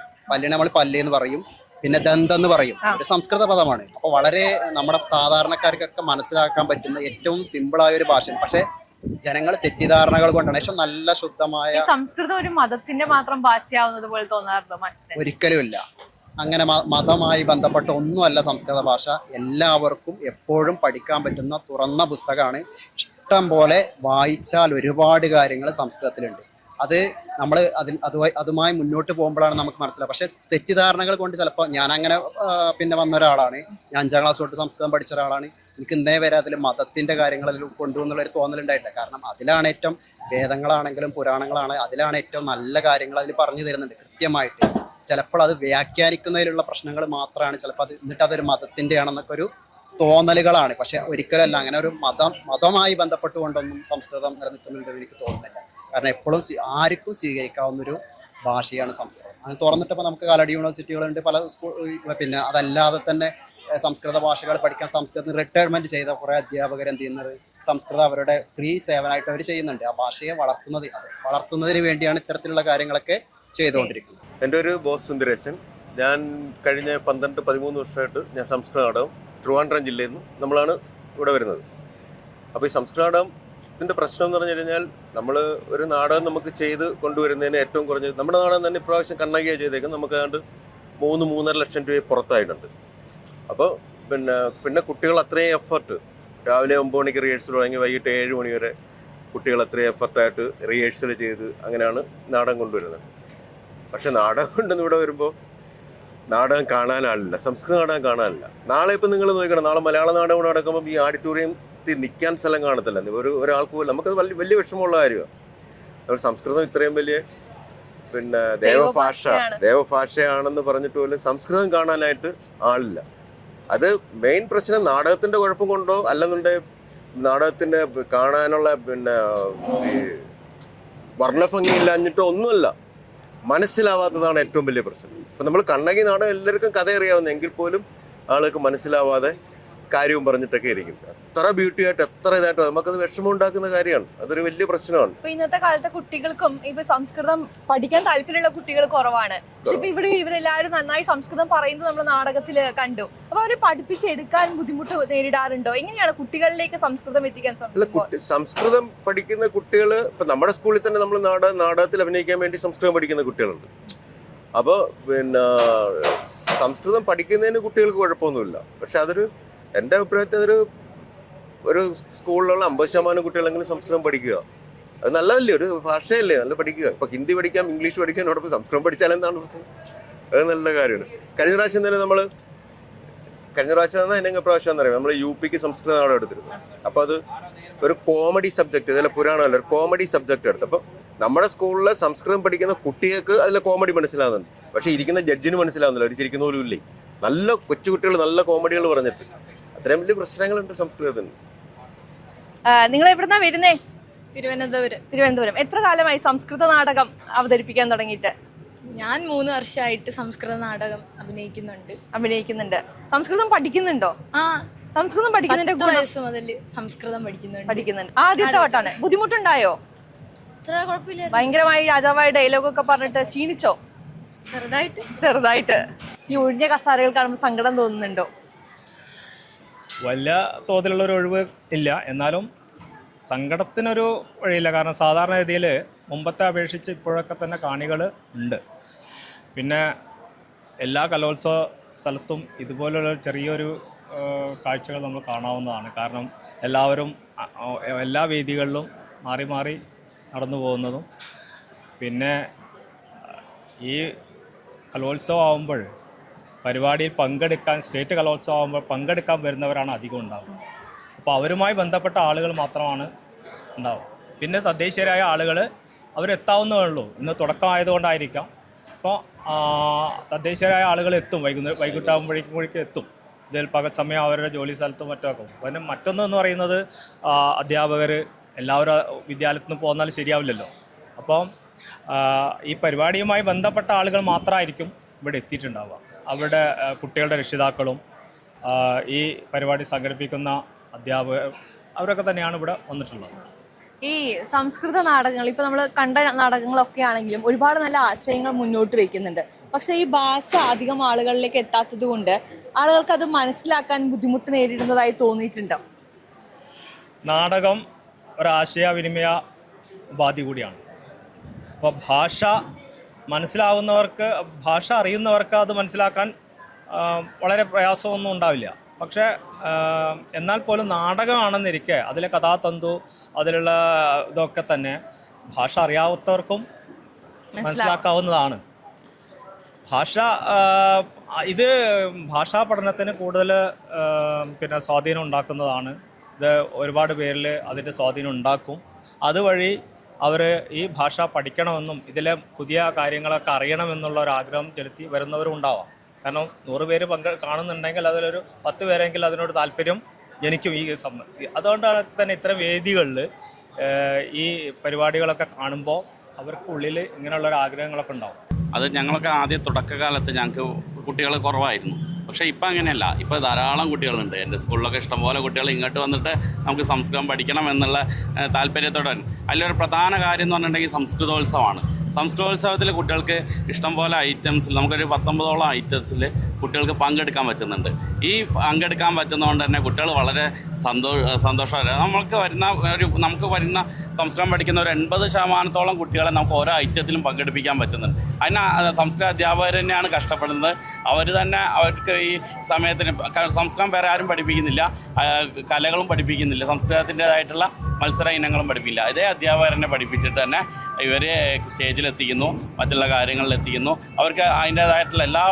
നമ്മൾ പല്ല് എന്ന് പറയും, പിന്നെ ദന്തം എന്ന് പറയും, ഒരു സംസ്കൃത പദമാണ്. അപ്പൊ വളരെ നമ്മുടെ സാധാരണക്കാർക്കൊക്കെ മനസ്സിലാക്കാൻ പറ്റുന്ന ഏറ്റവും സിമ്പിളായ ഒരു ഭാഷയാണ്. പക്ഷെ ജനങ്ങൾ തെറ്റിദ്ധാരണകൾ കൊണ്ടാണ്. പക്ഷെ നല്ല ശുദ്ധമായ സംസ്കൃതം ഒരു മതത്തിന്റെ മാത്രം ഭാഷയാവുന്നത് പോലെ തോന്നാറുണ്ടോ മാഷിന്? ഒരിക്കലുമില്ല. അങ്ങനെ മതമായി ബന്ധപ്പെട്ട ഒന്നുമല്ല സംസ്കൃത ഭാഷ. എല്ലാവർക്കും എപ്പോഴും പഠിക്കാൻ പറ്റുന്ന തുറന്ന പുസ്തകമാണ്. ഇഷ്ടം പോലെ വായിച്ചാൽ ഒരുപാട് കാര്യങ്ങൾ സംസ്കൃതത്തിലുണ്ട്. അത് നമ്മൾ അതുമായി മുന്നോട്ട് പോകുമ്പോഴാണ് നമുക്ക് മനസ്സിലാവുക. പക്ഷേ തെറ്റിദ്ധാരണകൾ കൊണ്ട് ചിലപ്പോൾ ഞാൻ അങ്ങനെ പിന്നെ വന്ന ഒരാളാണ്. ഞാൻ 5ാം ക്ലാസ് തൊട്ട് സംസ്കൃതം പഠിച്ച ഒരാളാണ്. എനിക്ക് ഇന്നേ വരെ അതിൽ മതത്തിൻ്റെ കാര്യങ്ങളിൽ കൊണ്ടുവന്നുള്ളൊരു തോന്നലുണ്ടായിട്ടില്ല. കാരണം അതിലാണ് ഏറ്റവും വേദങ്ങളാണെങ്കിലും പുരാണങ്ങളാണ്, അതിലാണ് ഏറ്റവും നല്ല കാര്യങ്ങൾ അതിൽ പറഞ്ഞു തരുന്നുണ്ട് കൃത്യമായിട്ട്. ചിലപ്പോൾ അത് വ്യാഖ്യാനിക്കുന്നതിലുള്ള പ്രശ്നങ്ങൾ മാത്രമാണ് ചിലപ്പോൾ അത് എന്നിട്ട് അതൊരു മതത്തിൻ്റെ ആണെന്നൊക്കെ ഒരു തോന്നലുകളാണ്. പക്ഷെ ഒരിക്കലല്ല. അങ്ങനെ ഒരു മതമായി ബന്ധപ്പെട്ടുകൊണ്ടൊന്നും സംസ്കൃതം നിലനിൽക്കുന്നുണ്ടെന്ന് എനിക്ക് തോന്നുന്നില്ല. കാരണം എപ്പോഴും ആർക്കും സ്വീകരിക്കാവുന്നൊരു ഭാഷയാണ് സംസ്കൃതം. അങ്ങനെ തുറന്നിട്ടപ്പോൾ നമുക്ക് കാലടി യൂണിവേഴ്സിറ്റികളുണ്ട്, പല സ്കൂൾ. പിന്നെ അതല്ലാതെ തന്നെ സംസ്കൃത ഭാഷകൾ പഠിക്കാൻ സംസ്കൃതത്തിന് റിട്ടയർമെന്റ് ചെയ്ത കുറേ അധ്യാപകർ എന്ത് ചെയ്യുന്നത്, സംസ്കൃതം അവരുടെ ഫ്രീ സേവനമായിട്ട് അവർ ചെയ്യുന്നുണ്ട്. ആ ഭാഷയെ വളർത്തുന്നതിന് വേണ്ടിയാണ് ഇത്തരത്തിലുള്ള കാര്യങ്ങളൊക്കെ ചെയ്തുകൊണ്ടിരിക്കുന്നത്. എൻ്റെ ഒരു ബോസ് സുന്ദരേശൻ. ഞാൻ കഴിഞ്ഞ 12-13 വർഷമായിട്ട് ഞാൻ സംസ്കൃത നാടകം ട്രിവാൻഡ്രം ജില്ലയിൽ നിന്ന് നമ്മളാണ് ഇവിടെ വരുന്നത്. അപ്പോൾ ഈ സംസ്കൃത നാടകത്തിൻ്റെ പ്രശ്നം എന്ന് പറഞ്ഞു കഴിഞ്ഞാൽ, നമ്മൾ ഒരു നാടകം നമുക്ക് ചെയ്ത് കൊണ്ടുവരുന്നതിന് ഏറ്റവും കുറഞ്ഞത് നമ്മുടെ നാടകം തന്നെ ഇപ്രാവശ്യം കണ്ണകിയാണ് ചെയ്തേക്കും. നമുക്ക് ഏതാണ്ട് 3-3.5 ലക്ഷം രൂപ പുറത്തായിട്ടുണ്ട്. അപ്പോൾ പിന്നെ കുട്ടികൾ അത്രയും എഫർട്ട്, രാവിലെ 9 മണിക്ക് റിഹേഴ്സൽ തുടങ്ങി വൈകിട്ട് 7 മണി വരെ കുട്ടികൾ അത്രയും എഫർട്ടായിട്ട് റിഹേഴ്സൽ ചെയ്ത് അങ്ങനെയാണ് നാടകം കൊണ്ടുവരുന്നത്. പക്ഷെ നാടകം കൊണ്ടെന്ന് ഇവിടെ വരുമ്പോൾ നാടകം കാണാനാളില്ല, സംസ്കൃത നാടകം കാണാനില്ല. നാളെ ഇപ്പം നിങ്ങൾ നോക്കണം, നാളെ മലയാള നാടകം നടക്കുമ്പോൾ ഈ ഓഡിറ്റോറിയത്തിൽ നിൽക്കാൻ സ്ഥലം കാണത്തില്ല. ഒരാൾക്ക് പോലും നമുക്കത് വലിയ വിഷമമുള്ള കാര്യമാണ്. നമ്മൾ സംസ്കൃതം ഇത്രയും വലിയ ദേവഭാഷയാണെന്ന് പറഞ്ഞിട്ട് പോലും സംസ്കൃതം കാണാനായിട്ട് ആളില്ല. അത് മെയിൻ പ്രശ്നം നാടകത്തിൻ്റെ കുഴപ്പം കൊണ്ടോ അല്ലെന്നുണ്ടെങ്കിൽ നാടകത്തിൻ്റെ കാണാനുള്ള ഈ വർണ്ണഭംഗി ഇല്ലാഞ്ഞിട്ടോ ഒന്നുമല്ല, മനസ്സിലാവാത്തതാണ് ഏറ്റവും വലിയ പ്രശ്നം. ഇപ്പം നമ്മൾ കണ്ണകി നാടകം എല്ലാവർക്കും കഥ അറിയാവുന്ന എങ്കിൽ പോലും ആൾക്ക് മനസ്സിലാവാതെ കാര്യവും പറഞ്ഞിട്ടൊക്കെ ഇരിക്കും. എത്ര ബ്യൂട്ടിയായിട്ട് എത്ര ഇതായിട്ട് നമുക്കത് വിഷമം ഉണ്ടാക്കുന്ന കാര്യമാണ്. അതൊരു വലിയ പ്രശ്നമാണ്. ഇപ്പൊ ഇന്നത്തെ കാലത്തെ കുട്ടികൾക്കും ഇപ്പൊ സംസ്കൃതം പഠിക്കാൻ താല്പര്യമുള്ള കുട്ടികൾ കുറവാണ്. പക്ഷെ ഇപ്പൊ ഇവരെല്ലാവരും നന്നായി സംസ്കൃതം പറയുന്നത് നമ്മൾ നാടകത്തിൽ കണ്ടു. അപ്പൊ അവരെ പഠിപ്പിച്ചെടുക്കാൻ ബുദ്ധിമുട്ട് നേരിടാറുണ്ടോ? എങ്ങനെയാണ് കുട്ടികളിലേക്ക് സംസ്കൃതം എത്തിക്കാൻ സാധിക്കും? സംസ്കൃതം പഠിക്കുന്ന കുട്ടികൾ ഇപ്പൊ നമ്മുടെ സ്കൂളിൽ തന്നെ നമ്മൾ നാടകത്തിൽ അഭിനയിക്കാൻ വേണ്ടി സംസ്കൃതം പഠിക്കുന്ന കുട്ടികളുണ്ട്. അപ്പോൾ സംസ്കൃതം പഠിക്കുന്നതിന് കുട്ടികൾക്ക് കുഴപ്പമൊന്നുമില്ല. പക്ഷെ അതൊരു എൻ്റെ അഭിപ്രായത്തിൽ ഒരു സ്കൂളിലുള്ള 50% കുട്ടികളെങ്കിലും സംസ്കൃതം പഠിക്കുക. അത് നല്ലതല്ലേ, ഒരു ഭാഷയല്ലേ, നല്ല പഠിക്കുക. ഇപ്പോൾ ഹിന്ദി പഠിക്കാം, ഇംഗ്ലീഷ് പഠിക്കാനോടൊപ്പം സംസ്കൃതം പഠിച്ചാൽ എന്താണ് പ്രശ്നം? അത് നല്ല കാര്യമാണ്. കഴിഞ്ഞ പ്രാവശ്യം തന്നെ അതിനെ പ്രാവശ്യം എന്നറിയാം, നമ്മൾ UPക്ക് സംസ്കൃത നാടകം എടുത്തിരുന്നു. അപ്പോൾ അത് ഒരു കോമഡി സബ്ജക്റ്റ്, ഇതിലെ പുരാണമല്ല, ഒരു കോമഡി സബ്ജക്റ്റ് എടുത്തു. അപ്പോൾ നമ്മുടെ സ്കൂളിൽ സംസ്കൃതം പഠിക്കുന്ന കുട്ടികൾക്ക് അതിലെ കോമഡി മനസ്സിലാകുന്നുണ്ട്. പക്ഷേ ഇരിക്കുന്ന ജഡ്ജിന് മനസ്സിലാവുന്നില്ല, അവർ ചിരിക്കുന്ന പോലും ഇല്ലേ. നല്ല കൊച്ചുകുട്ടികൾ നല്ല കോമഡികൾ പറഞ്ഞിട്ട് അത്രയും വലിയ പ്രശ്നങ്ങളുണ്ട് സംസ്കൃതത്തിന്. നിങ്ങൾ എവിടുന്നാ വരുന്നേ? തിരുവനന്തപുരം. എത്ര കാലമായി സംസ്കൃത നാടകം അവതരിപ്പിക്കാൻ തുടങ്ങിയിട്ട്? ഞാൻ 3 വർഷമായിട്ട് സംസ്കൃത നാടകം അഭിനയിക്കുന്നുണ്ട്. സംസ്കൃതം പഠിക്കുന്നുണ്ടോ? സംസ്കൃതം പഠിക്കുന്നുണ്ട്. 10 വയസ്സ് മുതൽ സംസ്കൃതം പഠിക്കുന്നുണ്ട്. ആദ്യത്തെ വട്ടാണ്. ബുദ്ധിമുട്ടുണ്ടായോ? അത്ര കുഴപ്പമില്ല. ഭയങ്കരമായി രാജാവായ ഡയലോഗൊക്കെ പറഞ്ഞിട്ട് ക്ഷീണിച്ചോ? ചെറുതായിട്ട്. ഈ ഒഴിഞ്ഞ കസാരകൾ കാണുമ്പോൾ സങ്കടം തോന്നുന്നുണ്ടോ? വലിയ തോതിലുള്ള ഒരു ഒഴിവ് ഇല്ല, എന്നാലും സങ്കടത്തിനൊരു വഴിയില്ല. കാരണം സാധാരണ രീതിയിൽ മുമ്പത്തെ അപേക്ഷിച്ച് ഇപ്പോഴൊക്കെ തന്നെ കാണികൾ ഉണ്ട്. പിന്നെ എല്ലാ കലോത്സവ സ്ഥലത്തും ഇതുപോലുള്ള ചെറിയൊരു കാഴ്ചകൾ നമ്മൾ കാണാവുന്നതാണ്. കാരണം എല്ലാവരും എല്ലാ വേദികളിലും മാറി മാറി നടന്നു പോകുന്നതും, പിന്നെ ഈ കലോത്സവം ആകുമ്പോൾ പരിപാടിയിൽ പങ്കെടുക്കാൻ, സ്റ്റേറ്റ് കലോത്സവം ആകുമ്പോൾ പങ്കെടുക്കാൻ വരുന്നവരാണ് അധികം ഉണ്ടാവുക. അപ്പോൾ അവരുമായി ബന്ധപ്പെട്ട ആളുകൾ മാത്രമാണ് ഉണ്ടാവുക. പിന്നെ തദ്ദേശീയരായ ആളുകൾ അവരെത്താവുന്നതേ ഉള്ളൂ. ഇന്ന് തുടക്കമായതുകൊണ്ടായിരിക്കാം. അപ്പോൾ തദ്ദേശീയരായ ആളുകൾ എത്തും, വൈകിട്ടാകുമ്പോഴേക്കും എത്തും. ഇതിൽ പകൽ സമയം അവരുടെ ജോലി സ്ഥലത്തും മറ്റുമൊക്കെ. പിന്നെ മറ്റൊന്നെന്ന് പറയുന്നത് അധ്യാപകർ എല്ലാവരും വിദ്യാലയത്തിൽ നിന്ന് പോന്നാൽ ശരിയാവില്ലല്ലോ. അപ്പം ഈ പരിപാടിയുമായി ബന്ധപ്പെട്ട ആളുകൾ മാത്രമായിരിക്കും ഇവിടെ എത്തിയിട്ടുണ്ടാവുക. അവരുടെ കുട്ടികളുടെ രക്ഷിതാക്കളും ഈ പരിപാടി സംഘടിപ്പിക്കുന്ന അധ്യാപകർ അവരൊക്കെ തന്നെയാണ് ഇവിടെ വന്നിട്ടുള്ളത്. ഈ സംസ്കൃത നാടകങ്ങൾ ഇപ്പൊ നമ്മൾ കണ്ട നാടകങ്ങളൊക്കെ ആണെങ്കിലും ഒരുപാട് നല്ല ആശയങ്ങൾ മുന്നോട്ട് വെക്കുന്നുണ്ട്. പക്ഷെ ഈ ഭാഷ അധികം ആളുകളിലേക്ക് എത്താത്തത് കൊണ്ട് ആളുകൾക്ക് അത് മനസ്സിലാക്കാൻ ബുദ്ധിമുട്ട് നേരിടുന്നതായി തോന്നിയിട്ടുണ്ടോ? നാടകം ഒരാശയവിനിമയ ഉപാധി കൂടിയാണ്. അപ്പോൾ ഭാഷ മനസ്സിലാവുന്നവർക്ക്, ഭാഷ അറിയുന്നവർക്ക് അത് മനസ്സിലാക്കാൻ വളരെ പ്രയാസമൊന്നും ഉണ്ടാവില്ല. പക്ഷേ എന്നാൽ പോലും നാടകമാണെന്നിരിക്കെ അതിലെ കഥാതന്തു, അതിലുള്ള ഇതൊക്കെ തന്നെ ഭാഷ അറിയാത്തവർക്കും മനസ്സിലാക്കാവുന്നതാണ്. ഭാഷ ഇത് ഭാഷാ പഠനത്തിന് കൂടുതൽ പിന്നെ സ്വാധീനം ഉണ്ടാക്കുന്നതാണ്. ഇത് ഒരുപാട് പേരിൽ അതിൻ്റെ സ്വാധീനം ഉണ്ടാക്കും. അതുവഴി അവർ ഈ ഭാഷ പഠിക്കണമെന്നും ഇതിലെ പുതിയ കാര്യങ്ങളൊക്കെ അറിയണമെന്നുള്ള ഒരു ആഗ്രഹം ചെലുത്തി വരുന്നവരും ഉണ്ടാവാം. കാരണം 100 പേര് കാണുന്നുണ്ടെങ്കിൽ അതിലൊരു 10 പേരെങ്കിലും അതിനോട് താല്പര്യം ജനിക്കും ഈ അതുകൊണ്ടാണ് തന്നെ ഇത്തരം വേദികളിൽ ഈ പരിപാടികളൊക്കെ കാണുമ്പോൾ അവർക്കുള്ളിൽ ഇങ്ങനെയുള്ളൊരു ആഗ്രഹങ്ങളൊക്കെ ഉണ്ടാവും. അത് ഞങ്ങളൊക്കെ ആദ്യം തുടക്കകാലത്ത് ഞങ്ങൾക്ക് കുട്ടികൾ കുറവായിരുന്നു. പക്ഷേ ഇപ്പം അങ്ങനെയല്ല. ഇപ്പോൾ ധാരാളം കുട്ടികളുണ്ട്. എൻ്റെ സ്കൂളിലൊക്കെ ഇഷ്ടംപോലെ കുട്ടികൾ ഇങ്ങോട്ട് വന്നിട്ട് നമുക്ക് സംസ്കൃതം പഠിക്കണം എന്നുള്ള താല്പര്യത്തോടെ. അതിലൊരു പ്രധാന കാര്യം എന്ന് പറഞ്ഞിട്ടുണ്ടെങ്കിൽ സംസ്കൃതോത്സവമാണ്. സംസ്കൃതോത്സവത്തിൽ കുട്ടികൾക്ക് ഇഷ്ടംപോലെ ഐറ്റംസിൽ, നമുക്കൊരു 19ഓളം ഐറ്റംസിൽ കുട്ടികൾക്ക് പങ്കെടുക്കാൻ പറ്റുന്നുണ്ട്. ഈ പങ്കെടുക്കാൻ പറ്റുന്നതുകൊണ്ട് തന്നെ കുട്ടികൾ വളരെ സന്തോഷമാണ്. നമുക്ക് വരുന്ന സംസ്കൃതം പഠിക്കുന്ന ഒരു 80% കുട്ടികളെ നമുക്ക് ഓരോ ഐറ്റത്തിലും പങ്കെടുപ്പിക്കാൻ പറ്റുന്നുണ്ട്. അതിന് സംസ്കൃത അധ്യാപകർ തന്നെയാണ് കഷ്ടപ്പെടുന്നത്. അവർ തന്നെ അവർക്ക് ഈ സമയത്തിന് സംസ്കൃതം വേറെ ആരും പഠിപ്പിക്കുന്നില്ല, കലകളും പഠിപ്പിക്കുന്നില്ല, സംസ്കൃതത്തിൻ്റേതായിട്ടുള്ള മത്സര ഇനങ്ങളും പഠിപ്പിക്കില്ല. ഇതേ അധ്യാപകർ തന്നെ പഠിപ്പിച്ചിട്ട് തന്നെ ഇവരെ സ്റ്റേജിലെത്തിക്കുന്നു, മറ്റുള്ള കാര്യങ്ങളിലെത്തിക്കുന്നു. അവർക്ക് അതിൻ്റേതായിട്ടുള്ള എല്ലാ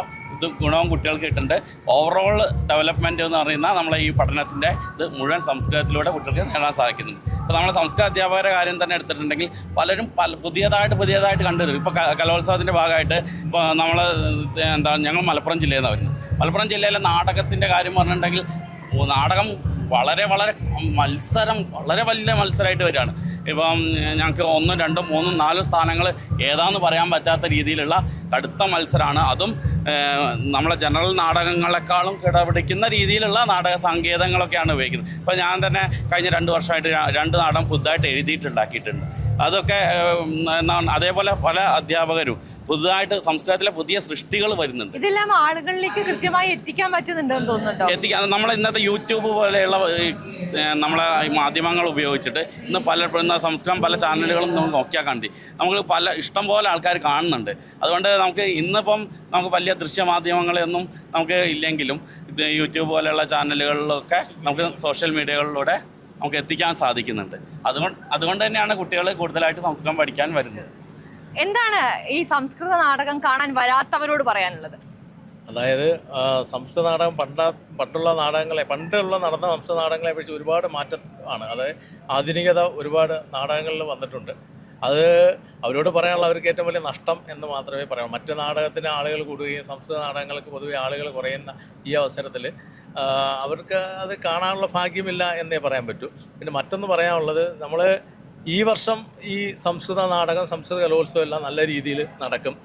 ഗുണവും കുട്ടികൾക്ക് കിട്ടുന്നുണ്ട്. ഓവറോൾ ഡെവലപ്മെൻറ്റ് എന്ന് പറയുന്ന നമ്മളെ ഈ പഠനത്തിൻ്റെ ഇത് മുഴുവൻ സംസ്കൃതത്തിലൂടെ കുട്ടികൾക്ക് നേടാൻ സാധിക്കുന്നുണ്ട്. ഇപ്പോൾ നമ്മൾ സംസ്കൃത അധ്യാപകരുടെ കാര്യം തന്നെ എടുത്തിട്ടുണ്ടെങ്കിൽ പലരും പുതിയതായിട്ട് കണ്ടുവരും. ഇപ്പോൾ കലോത്സവത്തിൻ്റെ ഭാഗമായിട്ട് ഇപ്പോൾ ഞങ്ങൾ മലപ്പുറം ജില്ലയിൽ നിന്നാണ് വരുന്നത്. മലപ്പുറം ജില്ലയിലെ നാടകത്തിൻ്റെ കാര്യം പറഞ്ഞിട്ടുണ്ടെങ്കിൽ നാടകം വളരെ വലിയ മത്സരമായിട്ട് വരികയാണ്. ഇപ്പം ഞങ്ങൾക്ക് 1, 2, 3, 4 സ്ഥാനങ്ങൾ ഏതാണെന്ന് പറയാൻ പറ്റാത്ത രീതിയിലുള്ള കടുത്ത മത്സരമാണ്. അതും നമ്മളെ ജനറൽ നാടകങ്ങളെക്കാളും കിടപിടിക്കുന്ന രീതിയിലുള്ള നാടക സങ്കേതങ്ങളൊക്കെയാണ് ഉപയോഗിക്കുന്നത്. ഇപ്പോൾ ഞാൻ തന്നെ കഴിഞ്ഞ 2 വർഷമായിട്ട് 2 നാടകം പുതുതായിട്ട് എഴുതിയിട്ടുണ്ടാക്കിയിട്ടുണ്ട്. അതൊക്കെ അതേപോലെ പല അധ്യാപകരും പുതുതായിട്ട് സംസ്കൃതത്തിലെ പുതിയ സൃഷ്ടികൾ വരുന്നുണ്ട്. ഇതെല്ലാം ആളുകളിലേക്ക് കൃത്യമായി എത്തിക്കാൻ പറ്റുന്നുണ്ടെന്ന് തോന്നുന്നുണ്ടോ? എത്തിക്കാൻ നമ്മൾ ഇന്നത്തെ യൂട്യൂബ് പോലെയുള്ള നമ്മളെ മാധ്യമങ്ങൾ ഉപയോഗിച്ചിട്ട് ഇന്ന് സംസ്കൃതം പല ചാനലുകളും നമ്മൾ നോക്കിയാൽ കണ്ടി നമുക്ക് ഇഷ്ടം പോലെ ആൾക്കാർ കാണുന്നുണ്ട്. അതുകൊണ്ട് നമുക്ക് വലിയ ദൃശ്യമാധ്യമങ്ങളൊന്നും നമുക്ക് ഇല്ലെങ്കിലും യൂട്യൂബ് പോലെയുള്ള ചാനലുകളിലൊക്കെ നമുക്ക് സോഷ്യൽ മീഡിയകളിലൂടെ നമുക്ക് എത്തിക്കാൻ സാധിക്കുന്നുണ്ട്. അതുകൊണ്ട് തന്നെയാണ് കുട്ടികൾ കൂടുതലായിട്ട് സംസ്കൃതം പഠിക്കാൻ വരുന്നത്. എന്താണ് ഈ സംസ്കൃത നാടകം കാണാൻ വരാത്തവരോട് പറയാനുള്ളത്? അതായത് സംസ്കൃത നാടകം പണ്ടുള്ള നടന്ന സംസ്കൃത നാടകങ്ങളെ അപേക്ഷിച്ച് ഒരുപാട് മാറ്റമാണ്. അതായത് ആധുനികത ഒരുപാട് നാടകങ്ങളിൽ വന്നിട്ടുണ്ട്. അത് അവരോട് പറയാനുള്ള അവർക്ക് ഏറ്റവും വലിയ നഷ്ടം എന്ന് മാത്രമേ പറയാം. മറ്റ് നാടകത്തിന് ആളുകൾ കൂടുകയും സംസ്കൃത നാടകങ്ങൾക്ക് പൊതുവെ ആളുകൾ കുറയുന്ന ഈ അവസരത്തിൽ അവർക്ക് അത് കാണാനുള്ള ഭാഗ്യമില്ല എന്നേ പറയാൻ പറ്റൂ. പിന്നെ മറ്റൊന്ന് പറയാനുള്ളത്, നമ്മൾ ഈ വർഷം ഈ സംസ്കൃത കലോത്സവം എല്ലാം നല്ല രീതിയിൽ നടക്കും,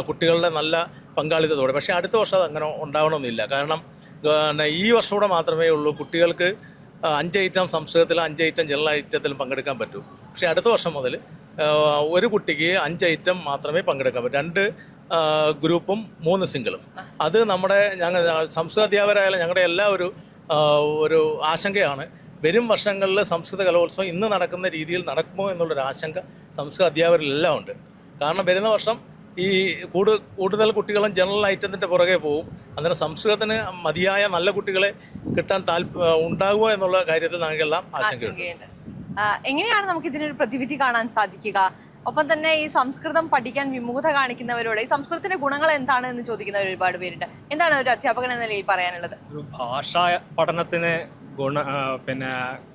കുട്ടികളുടെ നല്ല പങ്കാളിത്തത്തോടെ. പക്ഷേ അടുത്ത വർഷം അത് അങ്ങനെ ഉണ്ടാവണമെന്നില്ല. കാരണം ഈ വർഷം കൂടെ മാത്രമേ ഉള്ളൂ കുട്ടികൾക്ക് 5 ഐറ്റം സംസ്കൃതത്തിലും 5 ഐറ്റം ജനറൽ ഐറ്റത്തിലും പങ്കെടുക്കാൻ പറ്റൂ. പക്ഷേ അടുത്ത വർഷം മുതൽ ഒരു കുട്ടിക്ക് 5 ഐറ്റം മാത്രമേ പങ്കെടുക്കാൻ പറ്റൂ. 2 ഗ്രൂപ്പും 3 സിംഗിളും. അത് ഞങ്ങൾ സംസ്കൃത അധ്യാപകരായാലും ഞങ്ങളുടെ എല്ലാ ഒരു ആശങ്കയാണ്. വരും വർഷങ്ങളിൽ സംസ്കൃത കലോത്സവം ഇന്ന് നടക്കുന്ന രീതിയിൽ നടക്കുമോ എന്നുള്ളൊരു ആശങ്ക സംസ്കൃത അധ്യാപകരിലെല്ലാം ഉണ്ട്. കാരണം വരുന്ന വർഷം ഈ കൂടുതൽ കുട്ടികളും ജനറൽ ഐറ്റത്തിൻ്റെ പുറകെ പോകും. അന്നേരം സംസ്കൃതത്തിന് മതിയായ നല്ല കുട്ടികളെ കിട്ടാൻ ഉണ്ടാകുമോ എന്നുള്ള കാര്യത്തിൽ ഞങ്ങൾക്കെല്ലാം ആശങ്കയുണ്ട്. എങ്ങനെയാണ് നമുക്ക് ഇതിനൊരു പ്രതിവിധി കാണാൻ സാധിക്കുക? ഒപ്പം തന്നെ ഈ സംസ്കൃതം പഠിക്കാൻ വിമുഖത കാണിക്കുന്നവരോട് ഈ സംസ്കൃതത്തിന്റെ ഗുണങ്ങൾ എന്താണ് എന്ന് ചോദിക്കുന്നവർ ഒരുപാട് പേരുണ്ട്. എന്താണ് ഒരു അധ്യാപകൻ എന്ന നിലയിൽ പറയാനുള്ളത്? ഒരു ഭാഷാ പഠനത്തിന്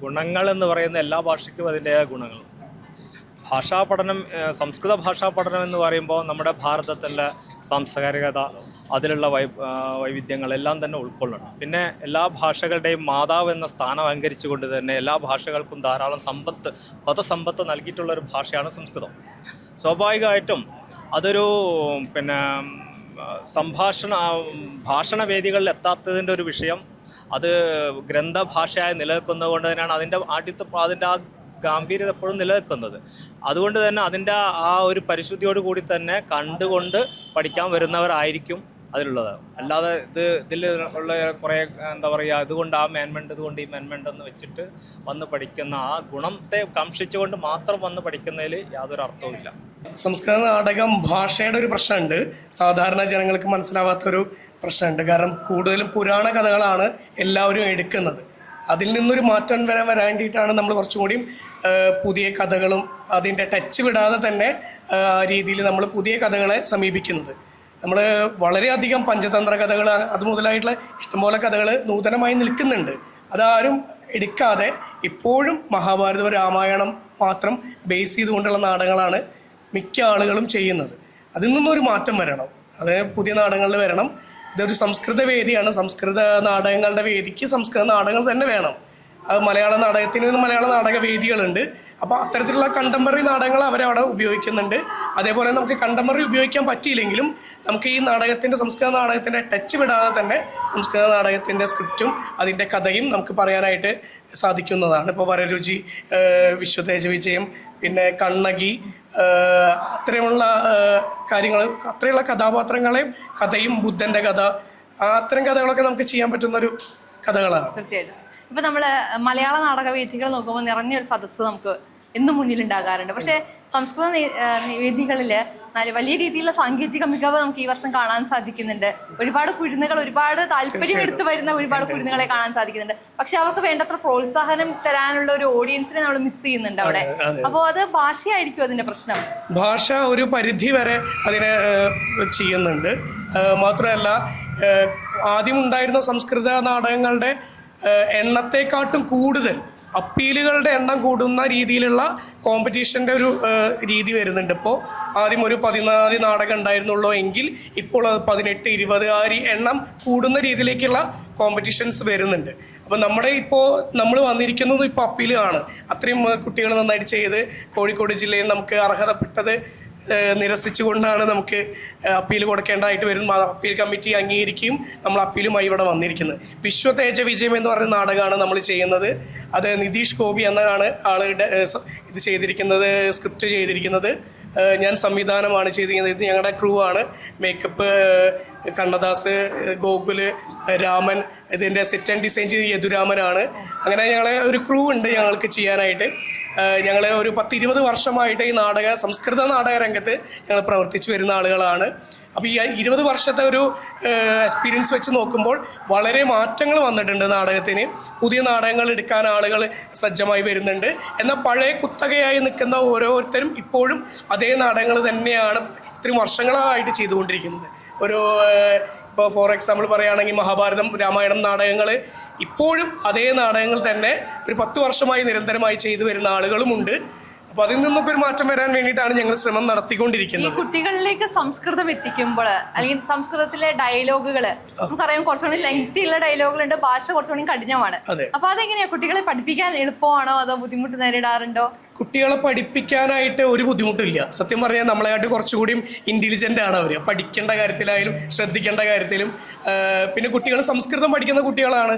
ഗുണങ്ങൾ എന്ന് പറയുന്ന എല്ലാ ഭാഷയ്ക്കും അതിൻ്റെതായ ഗുണങ്ങൾ. സംസ്കൃത ഭാഷാ പഠനം എന്ന് പറയുമ്പോൾ നമ്മുടെ ഭാരതത്തിലെ സാംസ്കാരികത, അതിലുള്ള വൈവിധ്യങ്ങളെല്ലാം തന്നെ ഉൾക്കൊള്ളണം. പിന്നെ എല്ലാ ഭാഷകളുടെയും മാതാവ് എന്ന സ്ഥാനം അലങ്കരിച്ചുകൊണ്ട് തന്നെ എല്ലാ ഭാഷകൾക്കും ധാരാളം പദസമ്പത്ത് നൽകിയിട്ടുള്ളൊരു ഭാഷയാണ് സംസ്കൃതം. സ്വാഭാവികമായിട്ടും അതൊരു ഭാഷണവേദികളിൽ എത്താത്തതിൻ്റെ ഒരു വിഷയം അത് ഗ്രന്ഥഭാഷയായി നിലനിൽക്കുന്നത് കൊണ്ട് തന്നെയാണ് അതിൻ്റെ ആ ഗാംഭീര്യത എപ്പോഴും നിലനിൽക്കുന്നത്. അതുകൊണ്ട് തന്നെ അതിൻ്റെ ആ ഒരു പരിശുദ്ധിയോട് കൂടി തന്നെ കണ്ടുകൊണ്ട് പഠിക്കാൻ വരുന്നവരായിരിക്കും അതിലുള്ളത്. അല്ലാതെ ഇതിൽ ഉള്ള കുറേ എന്താ പറയുക, ഇതുകൊണ്ട് ആ മേന്മയുണ്ട്, ഇതുകൊണ്ട് ഈ മേന്മയുണ്ട് എന്ന് വെച്ചിട്ട് വന്ന് പഠിക്കുന്ന ആ ഗുണത്തെ കാംക്ഷിച്ചുകൊണ്ട് മാത്രം വന്ന് പഠിക്കുന്നതിൽ യാതൊരു അർത്ഥവുമില്ല. സംസ്കൃത നാടകം ഭാഷയുടെ ഒരു പ്രശ്നമുണ്ട്, സാധാരണ ജനങ്ങൾക്ക് മനസ്സിലാവാത്തൊരു പ്രശ്നമുണ്ട്. കാരണം കൂടുതലും പുരാണ കഥകളാണ് എല്ലാവരും എടുക്കുന്നത്. അതിൽ നിന്നൊരു മാറ്റം വരാൻ വേണ്ടിയിട്ടാണ് നമ്മൾ കുറച്ചും കൂടിയും പുതിയ കഥകളും അതിൻ്റെ ടച്ച് വിടാതെ തന്നെ ആ രീതിയിൽ നമ്മൾ പുതിയ കഥകളെ സമീപിക്കുന്നത്. നമ്മൾ വളരെയധികം പഞ്ചതന്ത്ര കഥകൾ അത് മുതലായിട്ടുള്ള ഇഷ്ടംപോലെ കഥകൾ നൂതനമായി നിൽക്കുന്നുണ്ട്. അതാരും എടുക്കാതെ ഇപ്പോഴും മഹാഭാരതം രാമായണം മാത്രം ബേസ് ചെയ്തുകൊണ്ടുള്ള നാടകങ്ങളാണ് മിക്ക ആളുകളും ചെയ്യുന്നത്. അതിൽ നിന്നൊരു മാറ്റം വരണം, അത് പുതിയ നാടകങ്ങളിൽ വരണം. ഇതൊരു സംസ്കൃത വേദിയാണ്, സംസ്കൃത നാടകങ്ങളുടെ വേദിക്ക് സംസ്കൃത നാടകങ്ങൾ തന്നെ വേണം. അത് മലയാള നാടകത്തിന് മലയാള നാടക വേദികളുണ്ട്. അപ്പോൾ അത്തരത്തിലുള്ള കണ്ടംപററി നാടകങ്ങൾ അവരവിടെ ഉപയോഗിക്കുന്നുണ്ട്. അതേപോലെ നമുക്ക് കണ്ടംപററി ഉപയോഗിക്കാൻ പറ്റിയില്ലെങ്കിലും നമുക്ക് ഈ നാടകത്തിൻ്റെ സംസ്കൃത നാടകത്തിൻ്റെ ടച്ച് വിടാതെ തന്നെ സംസ്കൃത നാടകത്തിൻ്റെ സ്ക്രിപ്റ്റും അതിൻ്റെ കഥയും നമുക്ക് പറയാനായിട്ട് സാധിക്കുന്നതാണ്. ഇപ്പോൾ വരരുചി, വിശ്വതേജ വിജയം, പിന്നെ കണ്ണകി, അത്രയുമുള്ള കാര്യങ്ങൾ, അത്രയുള്ള കഥാപാത്രങ്ങളെയും കഥയും ബുദ്ധൻ്റെ കഥ, അത്തരം കഥകളൊക്കെ നമുക്ക് ചെയ്യാൻ പറ്റുന്നൊരു കഥകളാണ്. തീർച്ചയായിട്ടും. ഇപ്പൊ നമ്മള് മലയാള നാടക വേദികൾ നോക്കുമ്പോൾ നിറഞ്ഞൊരു സദസ്സ് നമുക്ക് എന്നും മുന്നിലുണ്ടാകാറുണ്ട്. പക്ഷെ സംസ്കൃത വേദികളില് വലിയ രീതിയിലുള്ള സാങ്കേതിക മികവ് നമുക്ക് ഈ വർഷം കാണാൻ സാധിക്കുന്നുണ്ട്. ഒരുപാട് കുരുന്നുകൾ, ഒരുപാട് താല്പര്യം എടുത്തു വരുന്ന ഒരുപാട് കുരുന്നുകളെ കാണാൻ സാധിക്കുന്നുണ്ട്. പക്ഷെ അവർക്ക് വേണ്ടത്ര പ്രോത്സാഹനം തരാനുള്ള ഒരു ഓഡിയൻസിനെ നമ്മൾ മിസ് ചെയ്യുന്നുണ്ട് അവിടെ. അപ്പോൾ അത് ഭാഷയായിരിക്കും അതിന്റെ പ്രശ്നം. ഭാഷ ഒരു പരിധി വരെ അതിനെ ചെയ്യുന്നുണ്ട്. മാത്രമല്ല ആദ്യം ഉണ്ടായിരുന്ന സംസ്കൃത നാടകങ്ങളുടെ എണ്ണത്തെക്കാട്ടും കൂടുതൽ അപ്പീലുകളുടെ എണ്ണം കൂടുന്ന രീതിയിലുള്ള കോമ്പറ്റീഷൻ്റെ ഒരു രീതി വരുന്നുണ്ട്. ഇപ്പോൾ ആദ്യം ഒരു 14 നാടകം ഉണ്ടായിരുന്നുള്ളൂ എങ്കിൽ ഇപ്പോൾ 18, 20 ആ എണ്ണം കൂടുന്ന രീതിയിലേക്കുള്ള കോമ്പറ്റീഷൻസ് വരുന്നുണ്ട്. അപ്പോൾ നമ്മൾ വന്നിരിക്കുന്നത് ഇപ്പോൾ അപ്പീലാണ്. അത്രയും കുട്ടികൾ നന്നായിട്ട് ചെയ്ത് കോഴിക്കോട് ജില്ലയിൽ നമുക്ക് അർഹതപ്പെട്ടത് നിരസിച്ചുകൊണ്ടാണ് നമുക്ക് അപ്പീൽ കൊടുക്കേണ്ടതായിട്ട് വരും. അപ്പീൽ കമ്മിറ്റി അംഗീകരിക്കുകയും നമ്മൾ അപ്പീലുമായി ഇവിടെ വന്നിരിക്കുന്നത്. വിശ്വതേജ വിജയം എന്ന് പറയുന്ന നാടകമാണ് നമ്മൾ ചെയ്യുന്നത്. അത് നിതീഷ് ഗോപി എന്നാണ് ആളുടെ ഇത് ചെയ്തിരിക്കുന്നത്, സ്ക്രിപ്റ്റ് ചെയ്തിരിക്കുന്നത്. ഞാൻ സംവിധാനമാണ് ചെയ്തിരിക്കുന്നത്. ഇത് ഞങ്ങളുടെ ക്രൂ ആണ്. മേക്കപ്പ് കണ്ണദാസ്, ഗോകുല്, രാമൻ. ഇതിൻ്റെ സെറ്റ് ആൻഡ് ഡിസൈൻ ചെയ്ത് യദുരാമനാണ്. അങ്ങനെ ഞങ്ങളെ ഒരു ക്രൂ ഉണ്ട് ഞങ്ങൾക്ക് ചെയ്യാനായിട്ട്. ഞങ്ങൾ ഒരു 10-20 വർഷമായിട്ട് ഈ സംസ്കൃത നാടക രംഗത്ത് ഞങ്ങൾ പ്രവർത്തിച്ചു വരുന്ന ആളുകളാണ്. അപ്പോൾ ഈ 20 വർഷത്തെ ഒരു എക്സ്പീരിയൻസ് വെച്ച് നോക്കുമ്പോൾ വളരെ മാറ്റങ്ങൾ വന്നിട്ടുണ്ട് നാടകത്തിന്. പുതിയ നാടകങ്ങൾ എടുക്കാൻ ആളുകൾ സജ്ജമായി വരുന്നുണ്ട്. എന്നാൽ പഴയ കുത്തകയായി നിൽക്കുന്ന ഓരോരുത്തരും ഇപ്പോഴും അതേ നാടകങ്ങൾ തന്നെയാണ് ഇത്രയും വർഷങ്ങളായിട്ട് ചെയ്തുകൊണ്ടിരിക്കുന്നത്. ഇപ്പോൾ ഫോർ എക്സാമ്പിൾ പറയുകയാണെങ്കിൽ മഹാഭാരതം, രാമായണം നാടകങ്ങൾ ഇപ്പോഴും അതേ നാടകങ്ങൾ തന്നെ ഒരു 10 വർഷമായി നിരന്തരമായി ചെയ്തു വരുന്ന ആളുകളുമുണ്ട്. അപ്പോൾ അതിൽ നിന്നൊക്കെ ഒരു മാറ്റം വരാൻ വേണ്ടിയിട്ടാണ് ഞങ്ങൾ ശ്രമം നടത്തിക്കൊണ്ടിരിക്കുന്നത്. ഈ കുട്ടികളിലേക്ക് സംസ്കൃതം എത്തിക്കുമ്പോൾ അല്ലെങ്കിൽ സംസ്കൃതത്തിലെ ഡയലോഗുകൾ നമുക്കറിയാം, കുറച്ചുകൂടി ലെങ്തി ഉള്ള ഡയലോഗുകളുണ്ട്, ഭാഷ കുറച്ചുകൂടി കഠിനമാണ്. അപ്പൊ അതെങ്ങനെയാ കുട്ടികളെ പഠിപ്പിക്കാൻ എളുപ്പമാണോ അതോ ബുദ്ധിമുട്ട് നേരിടാറുണ്ടോ? കുട്ടികളെ പഠിപ്പിക്കാനായിട്ട് ഒരു ബുദ്ധിമുട്ടില്ല. സത്യം പറഞ്ഞാൽ നമ്മളെയായിട്ട് കുറച്ചുകൂടിയും ഇന്റലിജന്റ് ആണ് അവർ. പഠിക്കേണ്ട കാര്യത്തിലായാലും ശ്രദ്ധിക്കേണ്ട കാര്യത്തിലും. പിന്നെ കുട്ടികൾ സംസ്കൃതം പഠിക്കുന്ന കുട്ടികളാണ്.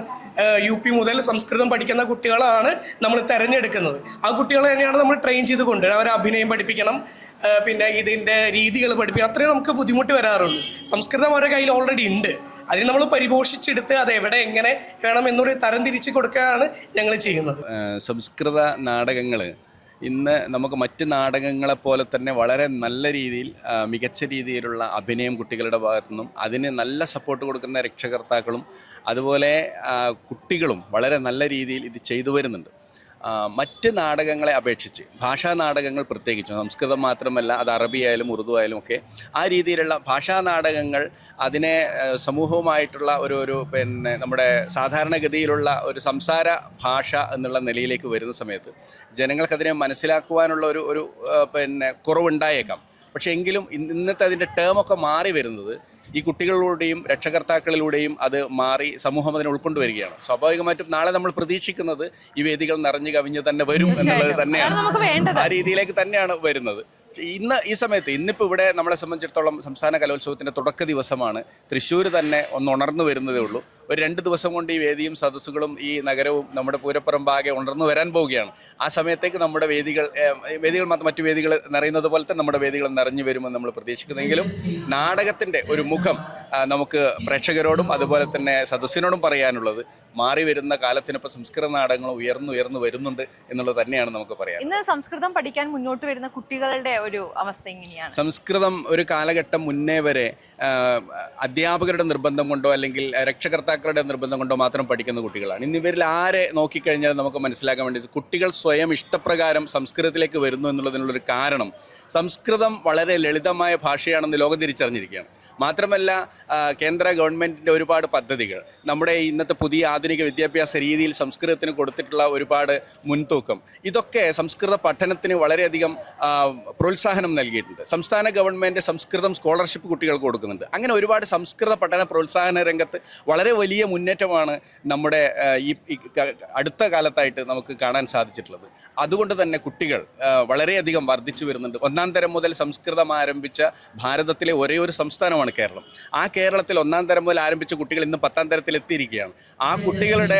UP മുതൽ സംസ്കൃതം പഠിക്കുന്ന കുട്ടികളാണ് നമ്മൾ തിരഞ്ഞെടുക്കുന്നത്. ആ കുട്ടികളെ തന്നെയാണ് നമ്മൾ ട്രെയിൻ ചെയ്ത് കൊണ്ടുവരും. അവരെ അഭിനയം പഠിപ്പിക്കണം, പിന്നെ ഇതിൻ്റെ രീതികൾ പഠിപ്പിക്കണം. അത്രയും നമുക്ക് ബുദ്ധിമുട്ട് വരാറുള്ളൂ. സംസ്കൃതം അവരുടെ കയ്യിൽ ഓൾറെഡി ഉണ്ട്. അതിന് നമ്മൾ പരിപോഷിച്ചെടുത്ത് അത് എവിടെ എങ്ങനെ വേണം എന്നൊരു തരം തിരിച്ച് കൊടുക്കുകയാണ് ഞങ്ങൾ ചെയ്യുന്നത്. സംസ്കൃത നാടകങ്ങൾ ഇന്ന് നമുക്ക് മറ്റ് നാടകങ്ങളെപ്പോലെ തന്നെ വളരെ നല്ല രീതിയിൽ മികച്ച രീതിയിലുള്ള അഭിനയം കുട്ടികളുടെ ഭാഗത്തു നിന്നും അതിന് നല്ല സപ്പോർട്ട് കൊടുക്കുന്ന രക്ഷകർത്താക്കളും അതുപോലെ കുട്ടികളും വളരെ നല്ല രീതിയിൽ ഇത് ചെയ്തു വരുന്നുണ്ട്. മറ്റ് നാടകങ്ങളെ അപേക്ഷിച്ച് ഭാഷാ നാടകങ്ങൾ പ്രത്യേകിച്ചും സംസ്കൃതം മാത്രമല്ല, അത് അറബി ആയാലും ഉറുദു ആയാലും ഒക്കെ ആ രീതിയിലുള്ള ഭാഷാ നാടകങ്ങൾ അതിനെ സമൂഹവുമായിട്ടുള്ള ഒരു പിന്നെ നമ്മുടെ സാധാരണഗതിയിലുള്ള ഒരു സംസാര ഭാഷ എന്നുള്ള നിലയിലേക്ക് വരുന്ന സമയത്ത് ജനങ്ങൾക്കതിനെ മനസ്സിലാക്കുവാനുള്ള ഒരു പിന്നെ കുറവുണ്ടായേക്കാം. പക്ഷേ എങ്കിലും ഇന്നത്തെ അതിൻ്റെ ടേമൊക്കെ മാറി വരുന്നത് ഈ കുട്ടികളിലൂടെയും രക്ഷകർത്താക്കളിലൂടെയും അത് മാറി സമൂഹം അതിനെ ഉൾക്കൊണ്ടുവരികയാണ്. സ്വാഭാവികമായിട്ടും നാളെ നമ്മൾ പ്രതീക്ഷിക്കുന്നത് ഈ വേദികൾ നിറഞ്ഞു കവിഞ്ഞ് തന്നെ വരും എന്നുള്ളത് തന്നെയാണ്. ആ രീതിയിലേക്ക് തന്നെയാണ് വരുന്നത്. ഈ സമയത്ത് ഇന്നിപ്പോൾ ഇവിടെ നമ്മളെ സംബന്ധിച്ചിടത്തോളം സംസ്ഥാന കലോത്സവത്തിൻ്റെ തുടക്ക ദിവസമാണ്. തൃശ്ശൂർ തന്നെ ഒന്ന് ഉണർന്നു വരുന്നതേ ഉള്ളൂ. ഒരു 2 ദിവസം കൊണ്ട് ഈ വേദിയും സദസ്സുകളും ഈ നഗരവും നമ്മുടെ പൂരപ്പറമ്പാകെ ഉണർന്നു വരാൻ പോവുകയാണ്. ആ സമയത്തേക്ക് നമ്മുടെ വേദികൾ മറ്റു വേദികൾ നിറയുന്നത് പോലെ തന്നെ നമ്മുടെ വേദികൾ നിറഞ്ഞു വരുമെന്ന് നമ്മൾ പ്രതീക്ഷിക്കുന്നെങ്കിലും നാടകത്തിൻ്റെ ഒരു മുഖം നമുക്ക് പ്രേക്ഷകരോടും അതുപോലെ തന്നെ സദസ്സിനോടും പറയാനുള്ളത് മാറി വരുന്ന കാലത്തിനൊപ്പം സംസ്കൃത നാടകങ്ങൾ ഉയർന്നു വരുന്നുണ്ട് എന്നുള്ളത് തന്നെയാണ് നമുക്ക് പറയാം. ഇന്ന് സംസ്കൃതം പഠിക്കാൻ മുന്നോട്ട് വരുന്ന കുട്ടികളുടെ ഒരു അവസ്ഥ എങ്ങനെയാണ്? സംസ്കൃതം ഒരു കാലഘട്ടം മുന്നേ വരെ അധ്യാപകരുടെ നിർബന്ധം കൊണ്ടോ അല്ലെങ്കിൽ രക്ഷകർത്താക്കളുടെ നിർബന്ധം കൊണ്ടോ മാത്രം പഠിക്കുന്ന കുട്ടികളാണ്. ഇന്ന് ഇവരിൽ ആരെ നോക്കിക്കഴിഞ്ഞാൽ നമുക്ക് മനസ്സിലാക്കാൻ വേണ്ടി കുട്ടികൾ സ്വയം ഇഷ്ടപ്രകാരം സംസ്കൃതത്തിലേക്ക് വരുന്നു എന്നുള്ളതിനുള്ളൊരു കാരണം സംസ്കൃതം വളരെ ലളിതമായ ഭാഷയാണെന്ന് ലോകം തിരിച്ചറിഞ്ഞിരിക്കുകയാണ്. മാത്രമല്ല കേന്ദ്ര ഗവൺമെൻറ്റിൻ്റെ ഒരുപാട് പദ്ധതികൾ നമ്മുടെ ഇന്നത്തെ പുതിയ ആധുനിക വിദ്യാഭ്യാസ രീതിയിൽ സംസ്കൃതത്തിന് കൊടുത്തിട്ടുള്ള ഒരുപാട് മുൻതൂക്കം ഇതൊക്കെ സംസ്കൃത പഠനത്തിന് വളരെയധികം പ്രോത്സാഹനം നൽകിയിട്ടുണ്ട്. സംസ്ഥാന ഗവൺമെൻറ് സംസ്കൃതം സ്കോളർഷിപ്പ് കുട്ടികൾക്ക് കൊടുക്കുന്നുണ്ട്. അങ്ങനെ ഒരുപാട് സംസ്കൃത പഠന പ്രോത്സാഹന രംഗത്ത് വളരെ വലിയ മുന്നേറ്റമാണ് നമ്മുടെ ഈ അടുത്ത കാലത്തായിട്ട് നമുക്ക് കാണാൻ സാധിച്ചിട്ടുള്ളത്. അതുകൊണ്ട് തന്നെ കുട്ടികൾ വളരെയധികം വർദ്ധിച്ചു വരുന്നുണ്ട്. 1-ാം തരം മുതൽ സംസ്കൃതം ആരംഭിച്ച ഭാരതത്തിലെ ഒരേ ഒരു സംസ്ഥാനമാണ് കേരളം. ആ കേരളത്തിൽ 1-ാം തരം മുതൽ ആരംഭിച്ച കുട്ടികൾ ഇന്ന് 10-ാം തരത്തിൽ എത്തിയിരിക്കുകയാണ്. ആ കുട്ടികളുടെ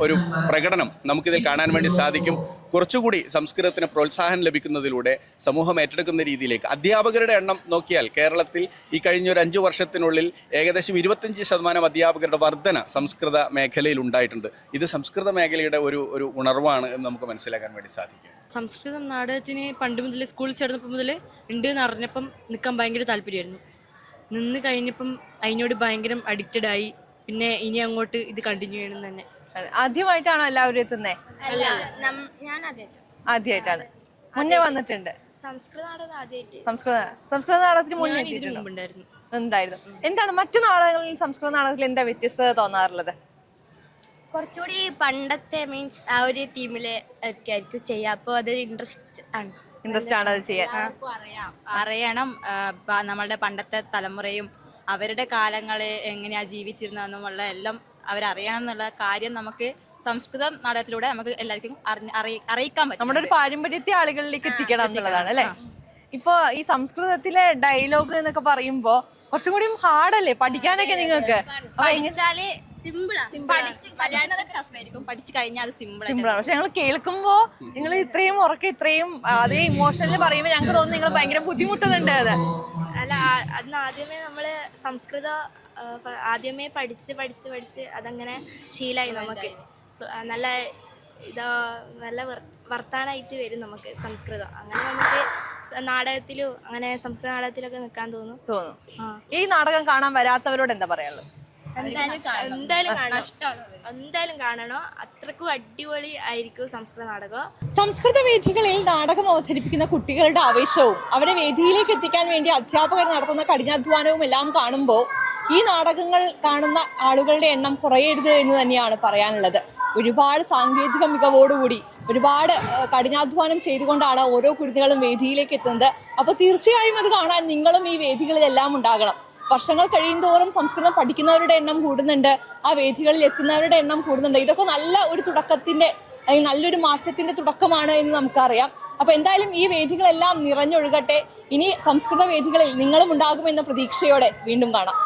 ഒരു പ്രകടനം നമുക്കിതിൽ കാണാൻ വേണ്ടി സാധിക്കും. കുറച്ചുകൂടി സംസ്കൃതത്തിന് പ്രോത്സാഹനം ലഭിക്കുന്നതിലൂടെ സമൂഹം ഏറ്റെടുക്കുന്ന രീതിയിലേക്ക് അധ്യാപകരുടെ എണ്ണം നോക്കിയാൽ കേരളത്തിൽ ഈ കഴിഞ്ഞ ഒരു 5 വർഷത്തിനുള്ളിൽ ഏകദേശം 25% അധ്യാപകരുടെ വർധന സംസ്കൃത മേഖലയിൽ ഉണ്ടായിട്ടുണ്ട്. ഇത് സംസ്കൃത മേഖലയുടെ ഒരു ഉണർവാണ് എന്ന് നമുക്ക് മനസ്സിലാക്കാൻ വേണ്ടി സാധിക്കും. സംസ്കൃതം നാടകത്തിന് പണ്ട് മുതൽ സ്കൂളിൽ ചേർന്നപ്പോൾ മുതൽ ഉണ്ട് എന്ന് അറിഞ്ഞപ്പം നിൽക്കാൻ ഭയങ്കര താല്പര്യമായിരുന്നു. നിന്ന് കഴിഞ്ഞപ്പം അതിനോട് ഭയങ്കര അഡിക്റ്റഡ് ആയി. പിന്നെ ഇനി അങ്ങോട്ട് ഇത് കണ്ടിന്യൂ ചെയ്യണം തന്നെ. ആദ്യമായിട്ടാണോ എല്ലാവരും എത്തുന്നത്? ഞാൻ ആദ്യമായിട്ടാണ്. മുന്നേ വന്നിട്ടുണ്ട് സംസ്കൃത നാടകം ആദ്യമായിട്ട്. സംസ്കൃത നാടകത്തിന് മുന്നേ ഉണ്ടായിരുന്നു. എന്താണ് മറ്റു നാടകങ്ങളിൽ സംസ്കൃത നാടകത്തിൽ എന്താ വ്യത്യസ്തത തോന്നാറുള്ളത്? കുറച്ചുകൂടി പണ്ടത്തെ മീൻസ് ആ ഒരു തീമില് ഒക്കെ ആയിരിക്കും ചെയ്യുക. അപ്പോൾ അതൊരു ഇൻട്രസ്റ്റ് ആണ് അത് ചെയ്യാൻ. അറിയണം നമ്മളുടെ പണ്ടത്തെ തലമുറയും അവരുടെ കാലങ്ങൾ എങ്ങനെയാ ജീവിച്ചിരുന്നതെന്നുമുള്ള എല്ലാം അവരറിയണം എന്നുള്ള കാര്യം നമുക്ക് സംസ്കൃതം നാടകത്തിലൂടെ നമുക്ക് എല്ലാവർക്കും അറിയിക്കാൻ പറ്റും. നമ്മുടെ ഒരു പാരമ്പര്യത്തെ ആളുകളിലേക്ക് എത്തിക്കണം എന്നുള്ളതാണ് അല്ലേ? ഇപ്പൊ ഈ സംസ്കൃതത്തിലെ ഡയലോഗ് എന്നൊക്കെ പറയുമ്പോ കുറച്ചും കൂടി ഹാർഡല്ലേ പഠിക്കാനൊക്കെ? നിങ്ങൾക്ക് പഠിച്ചാല് പഠിച്ചു കഴിഞ്ഞാൽ അത് സിമ്പിളാണ്. പക്ഷെ ഞങ്ങൾ കേൾക്കുമ്പോ നിങ്ങൾ ഇത്രയും ഉറക്കെ ഇത്രയും അതേ ഇമോഷനിൽ പറയുമ്പോ ഞങ്ങൾക്ക് തോന്നുന്നു നിങ്ങൾ ഭയങ്കര ബുദ്ധിമുട്ടുന്നുണ്ട്. അത് അല്ല, അതിന് ആദ്യമേ നമ്മള് സംസ്കൃതം ആദ്യമേ പഠിച്ച് അതങ്ങനെ ശീലമായി. നമുക്ക് നല്ല നല്ല വർത്താനായിട്ട് വരും നമുക്ക് സംസ്കൃതം. അങ്ങനെ നമുക്ക് നാടകത്തിലും അങ്ങനെ സംസ്കൃത നാടകത്തിലൊക്കെ നിൽക്കാൻ തോന്നുന്നു. ഈ നാടകം കാണാൻ വരാത്തവരോട് എന്താ പറയാനുള്ളത്? എന്തായാലും കാണണോ. അത്രക്കും അടിപൊളി ആയിരിക്കും സംസ്കൃത നാടകം. സംസ്കൃത വേദികളിൽ നാടകം അവതരിപ്പിക്കുന്ന കുട്ടികളുടെ ആവേശവും അവരെ വേദിയിലേക്ക് എത്തിക്കാൻ വേണ്ടി അധ്യാപകർ നടത്തുന്ന കഠിനാധ്വാനവും എല്ലാം കാണുമ്പോൾ ഈ നാടകങ്ങൾ കാണുന്ന ആളുകളുടെ എണ്ണം കുറയരുത് എന്ന് തന്നെയാണ് പറയാനുള്ളത്. ഒരുപാട് സാങ്കേതിക മികവോടുകൂടി ഒരുപാട് കഠിനാധ്വാനം ചെയ്തുകൊണ്ടാണ് ഓരോ കുരുന്നുകളും വേദിയിലേക്ക് എത്തുന്നത്. അപ്പോൾ തീർച്ചയായും അത് കാണാൻ നിങ്ങളും ഈ വേദികളിലെല്ലാം ഉണ്ടാകണം. വർഷങ്ങൾ കഴിയുന്തോറും സംസ്കൃതം പഠിക്കുന്നവരുടെ എണ്ണം കൂടുന്നുണ്ട്, ആ വേദികളിൽ എത്തുന്നവരുടെ എണ്ണം കൂടുന്നുണ്ട്. ഇതൊക്കെ നല്ല ഒരു തുടക്കത്തിൻ്റെ അല്ലെങ്കിൽ നല്ലൊരു മാറ്റത്തിൻ്റെ തുടക്കമാണ് എന്ന് നമുക്കറിയാം. അപ്പോൾ എന്തായാലും ഈ വേദികളെല്ലാം നിറഞ്ഞൊഴുകട്ടെ. ഇനി സംസ്കൃത വേദികളിൽ നിങ്ങളും ഉണ്ടാകുമെന്ന പ്രതീക്ഷയോടെ വീണ്ടും കാണാം.